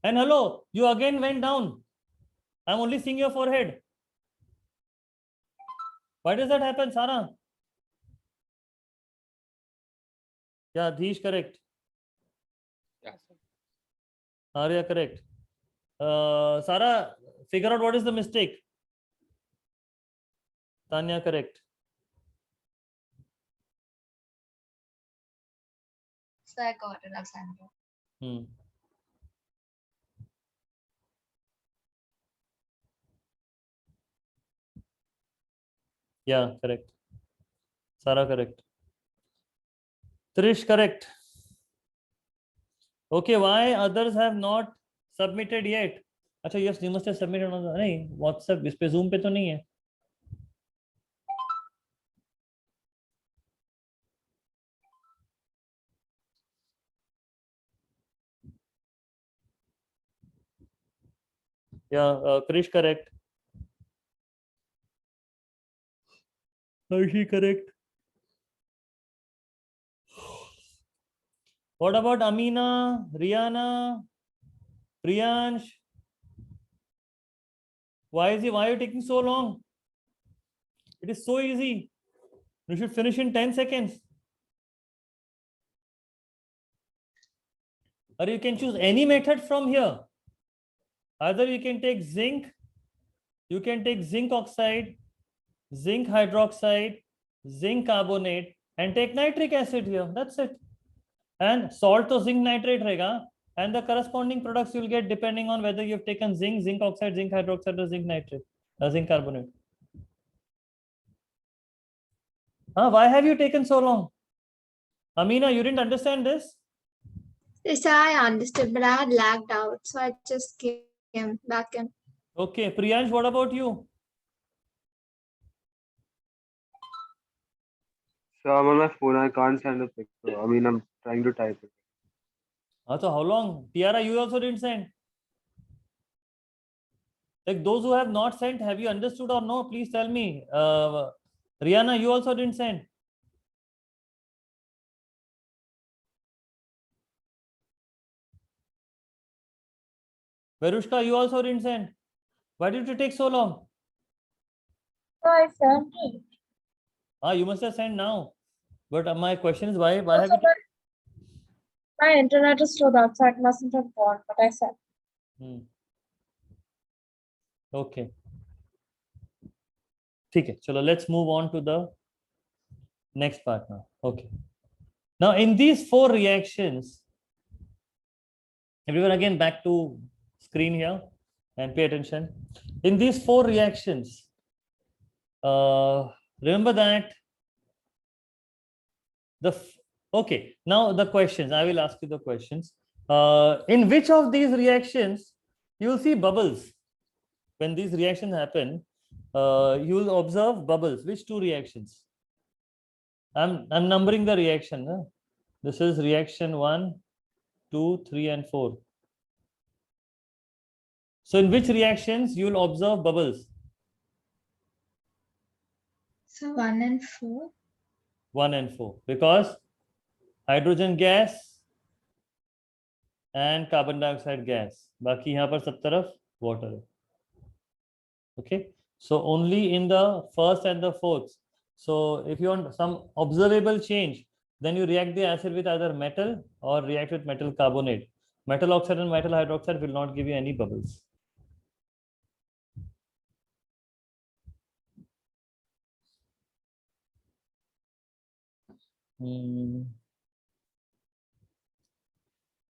And hello, you again went down. I'm only seeing your forehead. Why does that happen, Sarah? Yeah, Dhish, correct. Yeah, sir. Arya, correct. Sarah, figure out what is the mistake. Tanya, correct. So I got it, Alexandra. Hmm. Yeah, correct. Sarah, correct. Trish, correct. Okay, why others have not submitted yet? अच्छा, yes, you must have submitted on the नहीं WhatsApp इस पे Zoom पे तो नहीं है. Yeah, Krish, correct. Harshi, correct. What about Amina, Rihanna, Priyansh? Why are you taking so long? It is so easy. You should finish in 10 seconds. Or you can choose any method from here. Either you can take zinc, you can take zinc oxide, zinc hydroxide, zinc carbonate, and take nitric acid here. That's it. And salt to zinc nitrate रहेगा. And the corresponding products you'll get depending on whether you've taken zinc, zinc oxide, zinc hydroxide, or zinc nitrate, zinc carbonate. Why have you taken so long? Amina, you didn't understand this? Yes, I understood, but I had lagged out, so I just came back in. Okay, Priyansh, what about you? So I'm on my phone. I can't send a picture. I mean, I'm trying to type it. So how long? Tiara, you also didn't send. Like those who have not sent, have you understood or no? Please tell me. Rihanna, you also didn't send. Verushka, you also didn't send. Why did it take so long? I sent it. You must have sent now. But my question is why have you? My internet is slow, that's why it mustn't have gone, but I sent. Okay. Okay, so let's move on to the next part now. Okay. Now in these four reactions, everyone again back to screen here and pay attention. In these four reactions, remember that okay, now the questions, I will ask you the questions. In which of these reactions you will see bubbles? When these reactions happen, you will observe bubbles. Which two reactions? I'm numbering the reaction. Huh? This is reaction 1, 2, 3, and 4. So in which reactions you will observe bubbles? So 1 and 4. 1 and 4. Because hydrogen gas and carbon dioxide gas. Baki यहाँ पर सब तरफ water. Okay. So only in the first and the fourth. So if you want some observable change, then you react the acid with either metal or react with metal carbonate. Metal oxide and metal hydroxide will not give you any bubbles.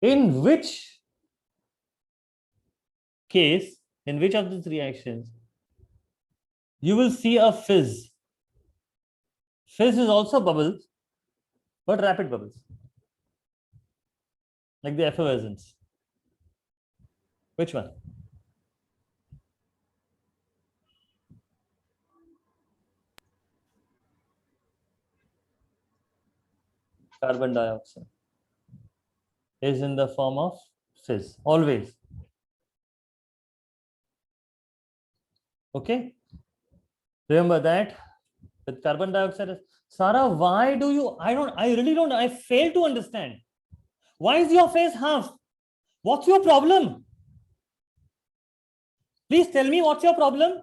In which case, in which of these reactions, you will see a fizz. Fizz is also bubbles, but rapid bubbles, like the effervescence. Which one? Carbon dioxide is in the form of fizz, always. Okay? Remember that with carbon dioxide. Sarah, why do you? I really don't. I fail to understand. Why is your face half? What's your problem? Please tell me what's your problem?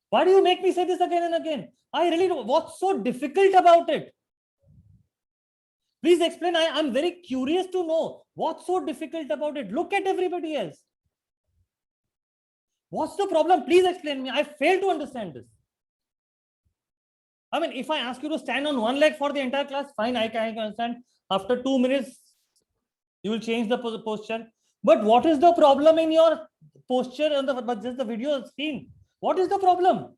Why do you make me say this again and again? I really don't. What's so difficult about it? Please explain. I'm very curious to know what's so difficult about it. Look at everybody else. What's the problem? Please explain me. I fail to understand this. I mean, if I ask you to stand on one leg for the entire class, fine, I can understand. After 2 minutes, you will change the posture. But what is the problem in your posture and but just the video screen? What is the problem?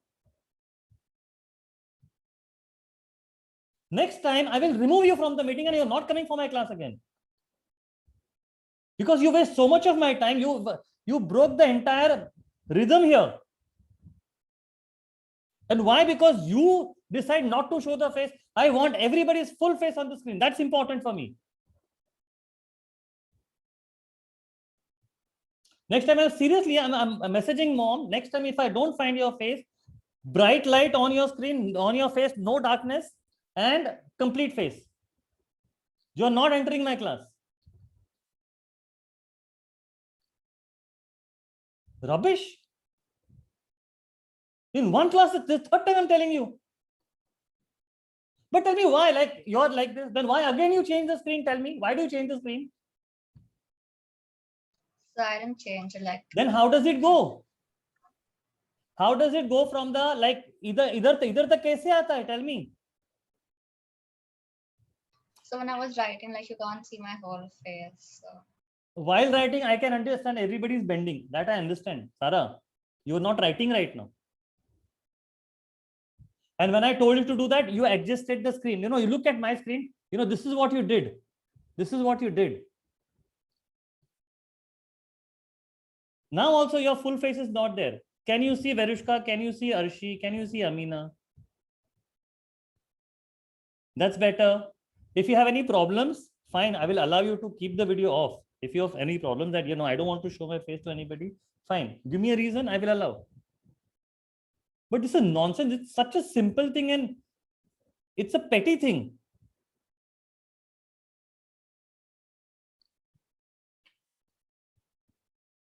Next time, I will remove you from the meeting and you're not coming for my class again. Because you waste so much of my time. You broke the entire rhythm here. And why? Because you decide not to show the face. I want everybody's full face on the screen. That's important for me. Next time, seriously, I'm messaging mom. Next time, if I don't find your face, bright light on your screen, on your face, no darkness, and complete face. You're not entering my class. Rubbish. In one class, it's the third time I'm telling you. But tell me why, like you're like this, then why again you change the screen? Tell me, why do you change the screen? So I didn't change it like. Then how does it go? How does it go from the like either the kaise aata hai? Tell me. So when I was writing, like you can't see my whole face. So. While writing, I can understand everybody's bending. That I understand. Sarah, you are not writing right now. And when I told you to do that, you adjusted the screen. You know, you look at my screen. You know, this is what you did. This is what you did. Now also your full face is not there. Can you see Verushka? Can you see Arshi? Can you see Amina? That's better. If you have any problems, fine. I will allow you to keep the video off. If you have any problems that, you know, I don't want to show my face to anybody, fine. Give me a reason, I will allow. But this is nonsense. It's such a simple thing and it's a petty thing.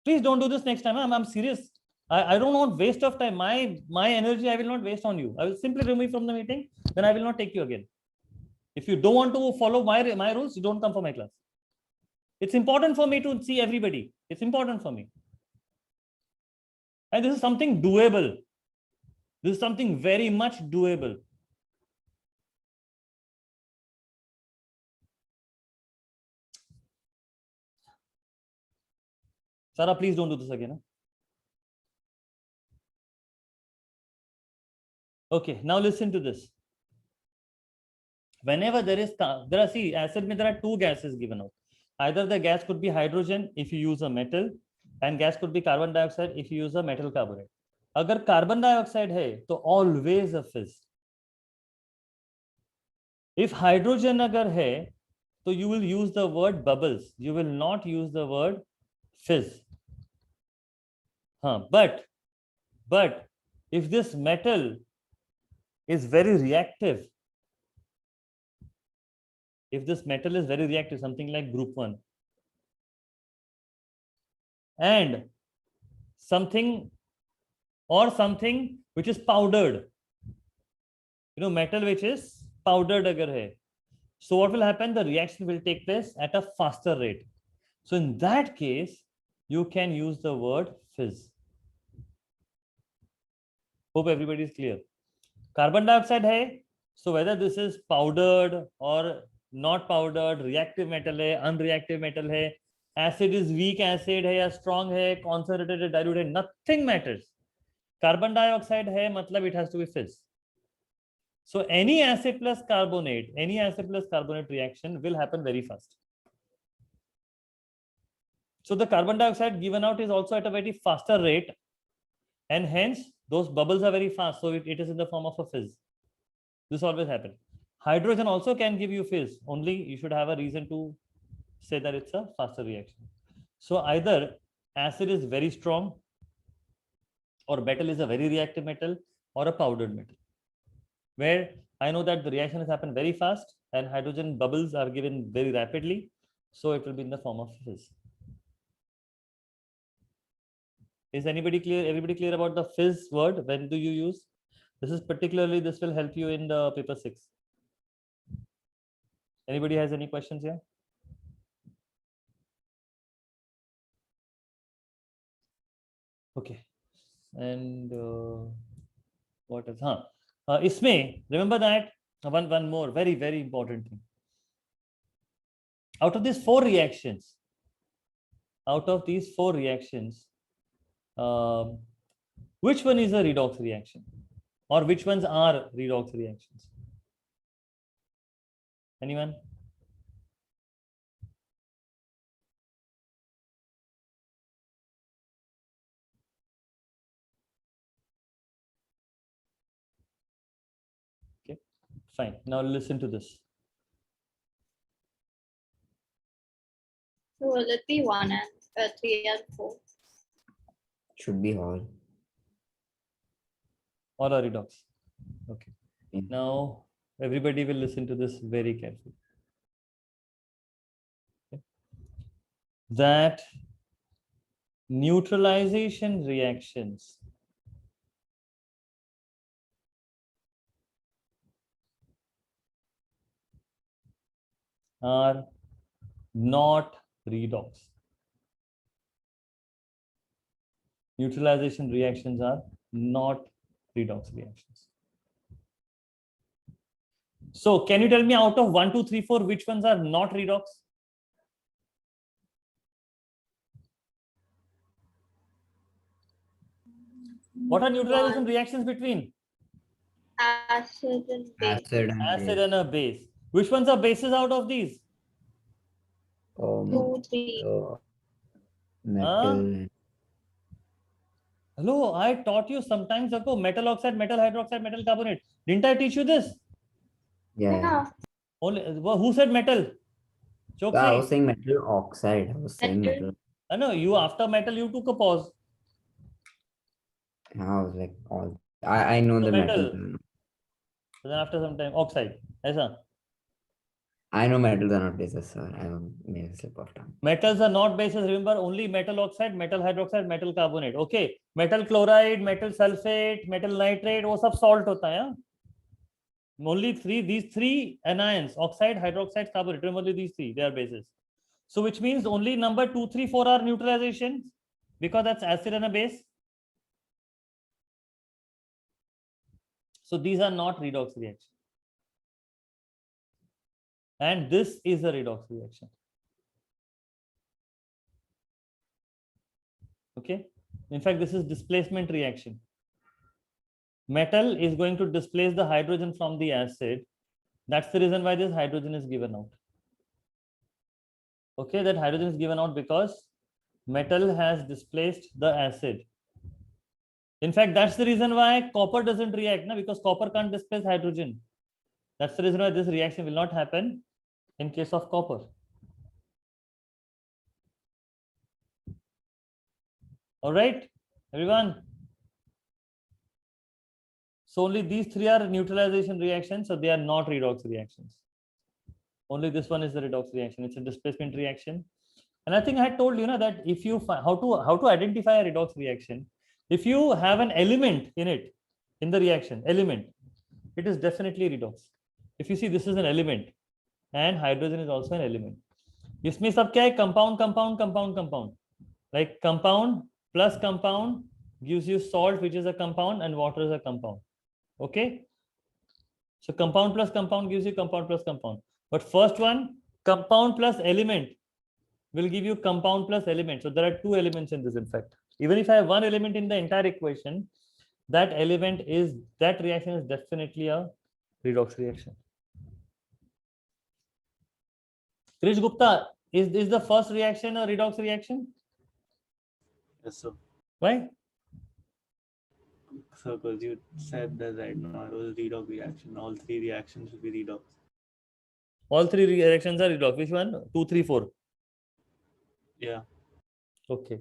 Please don't do this next time. I'm serious. I don't want waste of time. My energy I will not waste on you. I will simply remove you from the meeting. Then I will not take you again. If you don't want to follow my rules, you don't come for my class. It's important for me to see everybody. It's important for me. And this is something doable. This is something very much doable. Sarah, please don't do this again. Huh? Okay, now listen to this. Whenever there are two gases given out. Either the gas could be hydrogen if you use a metal, and gas could be carbon dioxide if you use a metal carbonate. Agar carbon dioxide hai, to always a fizz. If hydrogen agar hai, so you will use the word bubbles. You will not use the word fizz. But if this metal is very reactive, something like group 1, and something which is powdered, you know, metal which is powdered agar hai. So what will happen? The reaction will take place at a faster rate. So in that case, you can use the word fizz. Hope everybody is clear. Carbon dioxide hai. So whether this is powdered or not powdered, reactive metal है, unreactive metal है, acid is weak acid है या strong है, concentrated है, dilute है, nothing matters. Carbon dioxide है मतलब it has to be fizz. So any acid plus carbonate reaction will happen very fast. So the carbon dioxide given out is also at a very faster rate, and hence those bubbles are very fast. So it is in the form of a fizz. This always happens. Hydrogen also can give you fizz. Only you should have a reason to say that it's a faster reaction. So either acid is very strong, or metal is a very reactive metal, or a powdered metal, where I know that the reaction has happened very fast and hydrogen bubbles are given very rapidly. So it will be in the form of fizz. Is anybody clear? Everybody clear about the fizz word? When do you use? This will help you in the paper 6. Anybody has any questions here? Okay. And what else? Isme, remember that one more very, very important thing. Out of these 4 reactions, which one is a redox reaction, or which ones are redox reactions? Anyone? Okay, fine. Now listen to this. So will it be 1 and 3 and 4? Should be all. All are redox. Okay. Yeah. Now everybody will listen to this very carefully. Okay. That neutralization reactions are not redox. Neutralization reactions are not redox reactions. So can you tell me out of 1, 2, 3, 4, which ones are not redox? What are neutralization reactions between? Acid and base. Acid and a base. Which ones are bases out of these? 2, 3. Metal. Hello, I taught you sometimes ago metal oxide, metal hydroxide, metal carbonate. Didn't I teach you this? Yeah. Only who said metal? Choksi. I was saying metal oxide. I was saying metal. I know you after metal you took a pause. I was like all. I know So the metal. metal. So then after some time oxide. Aisa. I know metals are not bases, sir. I made a slip of tongue. Metals are not bases. Remember, only metal oxide, metal hydroxide, metal carbonate. Okay. Metal chloride, metal sulfate, metal nitrate, वो सब salt होता है. Only these three anions, oxide, hydroxide, carbonate. Remember only these 3, they are bases. So which means only number 2, 3, 4 are neutralizations, because that's acid and a base. So these are not redox reactions. And this is a redox reaction. Okay. In fact, this is displacement reaction. Metal is going to displace the hydrogen from the acid. That's the reason why this hydrogen is given out. Okay, that hydrogen is given out because metal has displaced the acid. In fact, that's the reason why copper doesn't react, no? Because copper can't displace hydrogen. That's the reason why this reaction will not happen in case of copper. All right, everyone. So only these 3 are neutralization reactions, so they are not redox reactions. Only this one is the redox reaction. It's a displacement reaction. And I think I had told you that if you how to identify a redox reaction, if you have an element in it, in the reaction element, it is definitely redox. If you see, this is an element, and hydrogen is also an element. इसमें सब क्या है? Compound, compound, compound, compound. Like compound plus compound gives you salt, which is a compound, and water is a compound. Okay. So compound plus compound gives you compound plus compound. But first one, compound plus element, will give you compound plus element. So there are two elements in this, in fact. Even if I have one element in the entire equation, that reaction is definitely a redox reaction. Krish Gupta, is the first reaction a redox reaction? Yes, sir. Why? So, because you said that right now it was redox reaction. All three reactions will be redox. All three reactions are redox. Which one? 2, 3, 4. Yeah. Okay.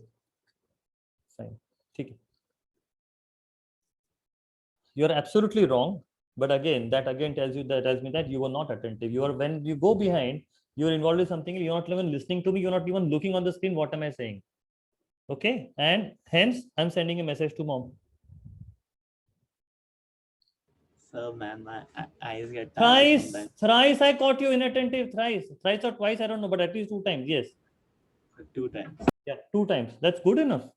Fine. Okay. You are absolutely wrong. But again, that again tells me that you were not attentive. When you go behind, you're involved in something, you're not even listening to me, you're not even looking on the screen. What am I saying? Okay. And hence, I'm sending a message to mom. So, man, my eyes get tired sometimes. Thrice I caught you inattentive. Thrice or twice, I don't know, but at least 2 times. Yes. 2 times. Yeah, 2 times. That's good enough.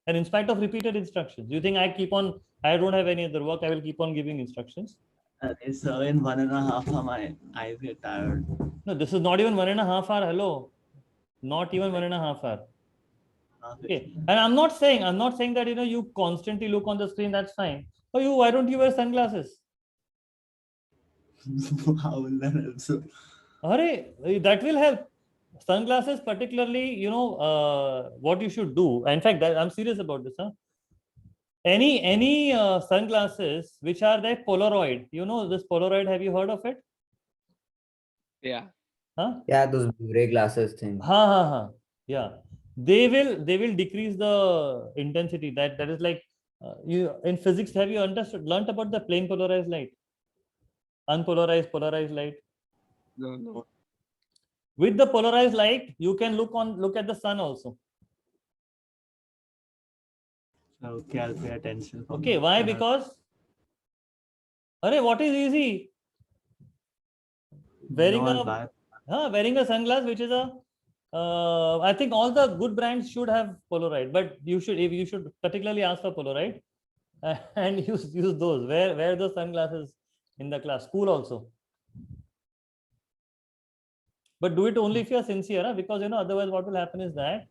And in spite of repeated instructions, you think I don't have any other work, I will keep on giving instructions? So, in 1.5 hours, my eyes get tired. No, this is not even 1.5 hours. Hello. Not even 1.5 hours. Okay. And I'm not saying that, you constantly look on the screen, that's fine. Why don't you wear sunglasses? How will that help? So, That will help. Sunglasses, particularly, what you should do. In fact, I'm serious about this. Any sunglasses which are the Polaroid. This Polaroid. Have you heard of it? Yeah. Huh? Yeah, those gray glasses thing. Yeah. They will decrease the intensity. That is like you in physics. Have you learnt about the plane polarized light? Unpolarized, polarized light. No. With the polarized light, you can look at the sun also. okay, I'll pay attention. Okay, why? Because what is easy? Wearing a sunglass, which is I think all the good brands should have Polaroid, but you should particularly ask for Polaroid and use those. Wear those sunglasses in the class, school also. But do it only if you are sincere, because otherwise what will happen is that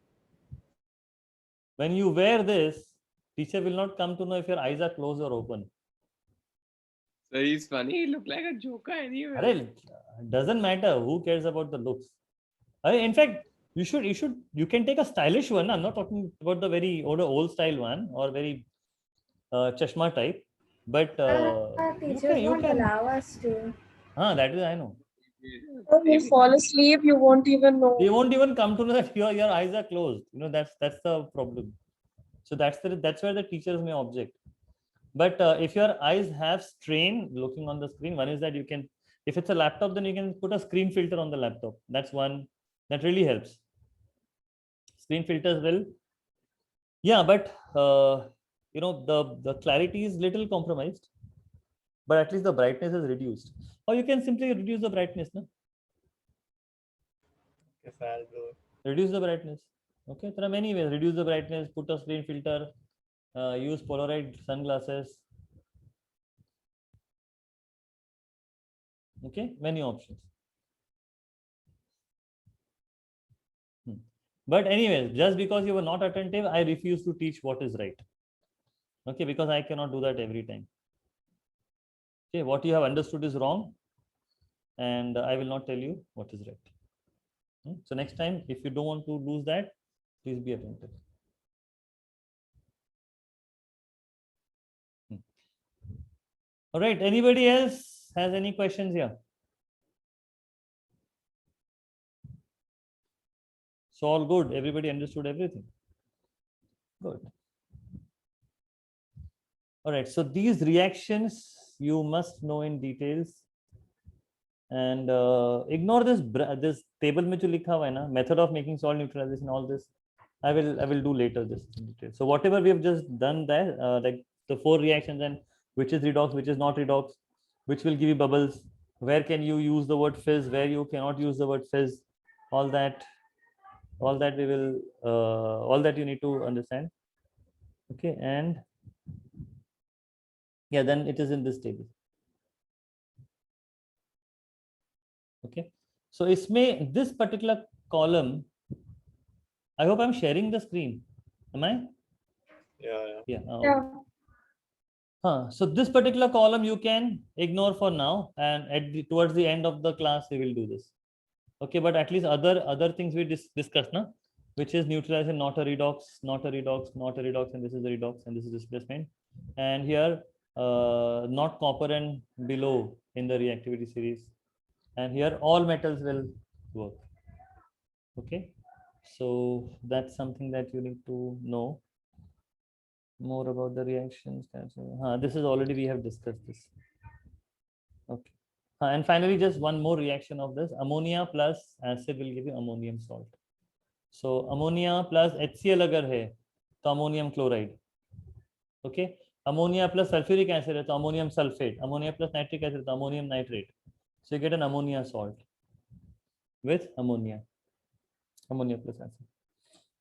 when you wear this, teacher will not come to know if your eyes are closed or open. So he's funny. He looked like a joker anyway. Doesn't matter. Who cares about the looks? In fact, you can take a stylish one. I'm not talking about the very old style one or very chashma type, but Teachers you won't can allow us to. that is, I know. You fall asleep, you won't even know. They won't even come to know that your eyes are closed. That's the problem. So that's where the teachers may object. But if your eyes have strain looking on the screen, one is that you can, if it's a laptop, then you can put a screen filter on the laptop. That's one that really helps. Screen filters will, yeah, but the clarity is little compromised, but at least the brightness is reduced. Or you can simply reduce the brightness, no? Yes, I'll do it. Reduce the brightness. Okay, there are many ways. Reduce the brightness, put a screen filter, use Polaroid sunglasses. Okay, many options. But anyways, just because you were not attentive, I refuse to teach what is right. Okay, because I cannot do that every time. Okay, what you have understood is wrong, and I will not tell you what is right. So next time, if you don't want to lose that, please be attentive. All right, anybody else has any questions here? So all good, everybody understood everything. Good. All right, so these reactions you must know in details, and ignore this table में जो लिखा हुआ है ना, method of making salt neutralization, all this I will do later this in detail. So whatever we have just done there, like the 4 reactions and which is redox, which is not redox, which will give you bubbles, where can you use the word fizz, where you cannot use the word fizz, all that we will all that you need to understand. Okay, and yeah, then it is in this table. Okay. So इसमें this particular column, I hope I'm sharing the screen. Am I? Yeah. Yeah. Yeah. So this particular column you can ignore for now, and towards the end of the class we will do this. Okay, but at least other things we discussed, na? Which is neutralization, not a redox, not a redox, not a redox, and this is the redox, and this is displacement. And here, not copper and below in the reactivity series. And here all metals will work. Okay, so that's something that you need to know more about the reactions. This is already we have discussed this. Okay. And finally, just one more reaction of this. Ammonia plus acid will give you ammonium salt. So ammonia plus HCl अगर है तो ammonium chloride. Okay. Ammonia plus sulfuric acid है तो ammonium sulfate. Ammonia plus nitric acid तो ammonium nitrate. So you get an ammonia salt with ammonia plus acid.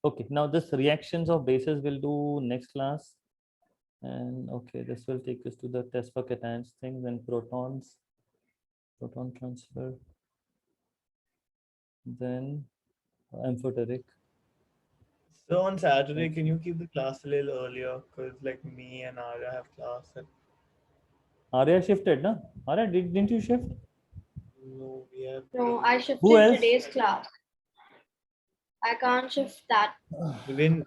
Okay. Now this reactions of bases will do next class. And okay, this will take us to the test for cations things and protons, proton transfer, then amphoteric. So on Saturday, can you keep the class a little earlier? Because like me and Arya have class at. Arya shifted, na? Arya, didn't you shift? No, we have. No, I shifted Who else? today's class. I can't shift that Even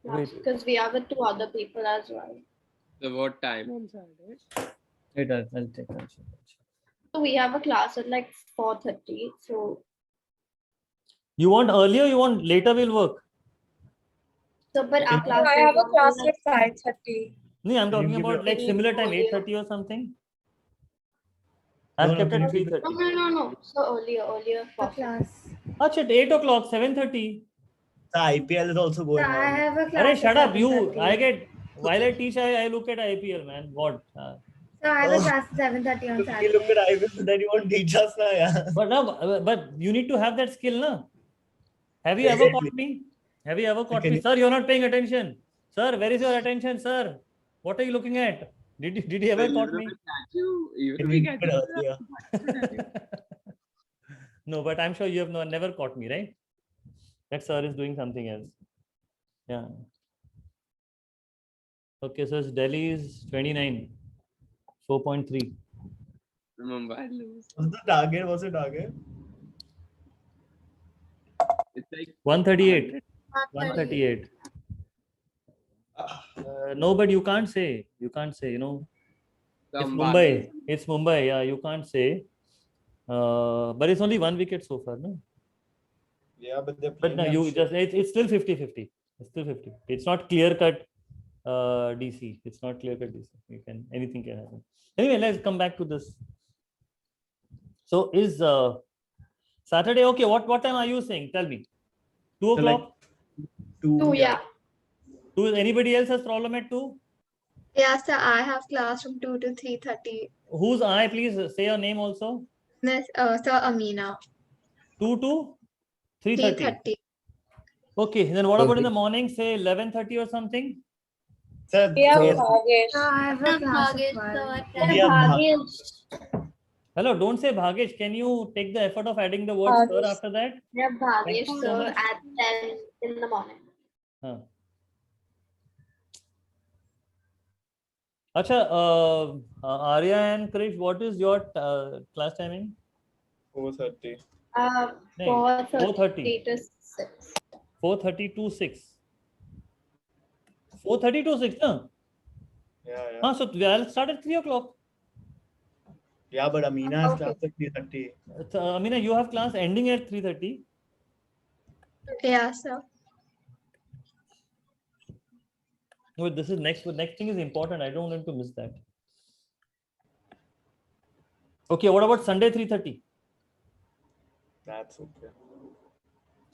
Wait. because we are with two other people as well. So what time? On Saturday. Wait, I'll check. So we have a class at like 4:30. So You want earlier? You want later? Will work. but our Can- class. I will have a go class till, at 5:30. No, I'm Can you talking give about your- like similar time, earlier. 8:30 or something. No, I've no, kept can it you give 3:30. No. So earlier. The possible. class. Achha, at 8 o'clock, 7:30. The IPL is also going I on. have a class. Arey, shut at up! You, 7:30. I get while I teach, I look at IPL, man. What? So I have a Oh. class at 7:30 on You look at Saturday. IPL, then you won't teach us now, yeah. But no, but you need to have that skill, na? Have you ever caught me? Have you ever caught Can me, you- sir? You're not paying attention, sir. Where is your attention, sir? What are you looking at? Did you ever caught me? Even Can if we we catch keep it you, earlier? No, but I'm sure you have never caught me, right? That sir is doing something else. Yeah. Okay, so it's Delhi is 29, 4.3. Mumbai lose. What's the target? What's the target? It's like 138. 138. No, but you can't say. You can't say. You know, it's Mumbai. It's Mumbai. Yeah, you can't say. But it's only 1 wicket so far, no? Yeah, but they're But playing. no, them you shit. just it's still 50-50. It's still 50. It's not clear cut DC. It's not clear cut DC. Anything can happen. Anyway, let's come back to this. So is Saturday okay? What time are you saying? Tell me. 2 So, like, o'clock. Two, yeah. Anybody else has problem at 2? Yeah, sir. I have class from 2 to 3:30. Who's I? Please say your name also. Miss, Sir Amina. 2 to 3:30. 3:30. Okay. Then what about in the Okay. morning? Say 11:30 or something. Sir, Yeah, so- Sir, I have a class at 12. Yeah, Bhagesh. Hello. Don't say Bhagesh. Can you take the effort of adding the word sir Bhagesh. after that? Yeah, Bhagesh you so sir much. at 10 in the morning. Huh. Acha, Arya and Krish, what is your class timing? 4:30. Nahin, 4:30 to 6. 4:30 to 6. 4:30 to 6, no? Yeah. So I'll start at 3 o'clock. Yeah, but Amina has Okay. class at 3:30. So, Amina, you have class ending at 3:30. Yeah, sir. No, this is next thing is important. I don't want to miss that. Okay, what about Sunday 3:30? That's okay.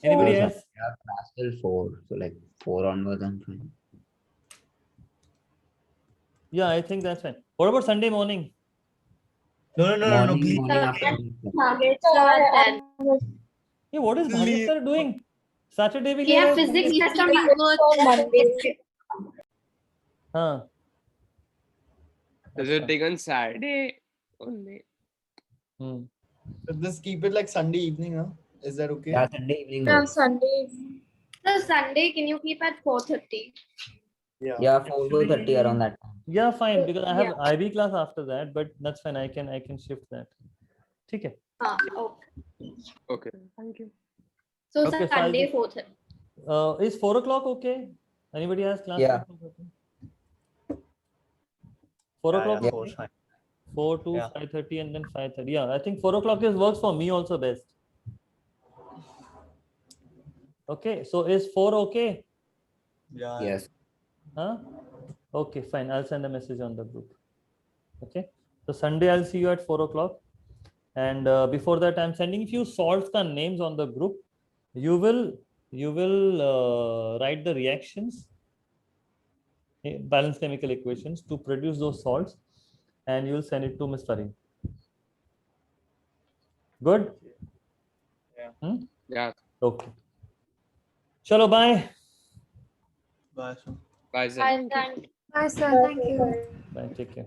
Anybody Yeah, else? I have class till 4. So like 4 onwards, I'm fine. Yeah, I think that's fine. What about Sunday morning? No, Morning, please. morning afternoon. Bhagesh sir at 10. Hey, what is Bhagesh Leave. sir doing? Saturday we He has physics test on Monday. Huh. Does it take on Saturday only? Hmm. Just keep it like Sunday evening, huh? Is that okay? Yeah, Sunday evening. Yeah, works. Sunday. So Sunday, can you keep at 4:30? Yeah, 4:30 around that time. Yeah, fine, because I have Yeah. IB class after that, but that's fine. I can shift that. ठीक है. Okay. Okay. Thank you. So Okay, so I'll Sunday do- 4:30. Is 4 o'clock okay? Anybody has class? Yeah. at 4:30? 4 o'clock. Yeah, okay? 4 is fine. 4 to Yeah. 5:30 and then 5:30. Yeah, I think 4 o'clock is works for me also best. Okay, so is 4 okay? Yeah. Yes. Huh? Okay, fine. I'll send a message on the group. Okay, so Sunday I'll see you at 4 o'clock. And before that, I'm sending few salts and names on the group. You will write the reactions, balanced chemical equations to produce those salts, and you will send it to Ms. Farin. Good? Yeah. Yeah. Okay. Chalo, bye. Bye, sir. Bye, sir. And then Bye, sir. Thank you. Bye. Take care.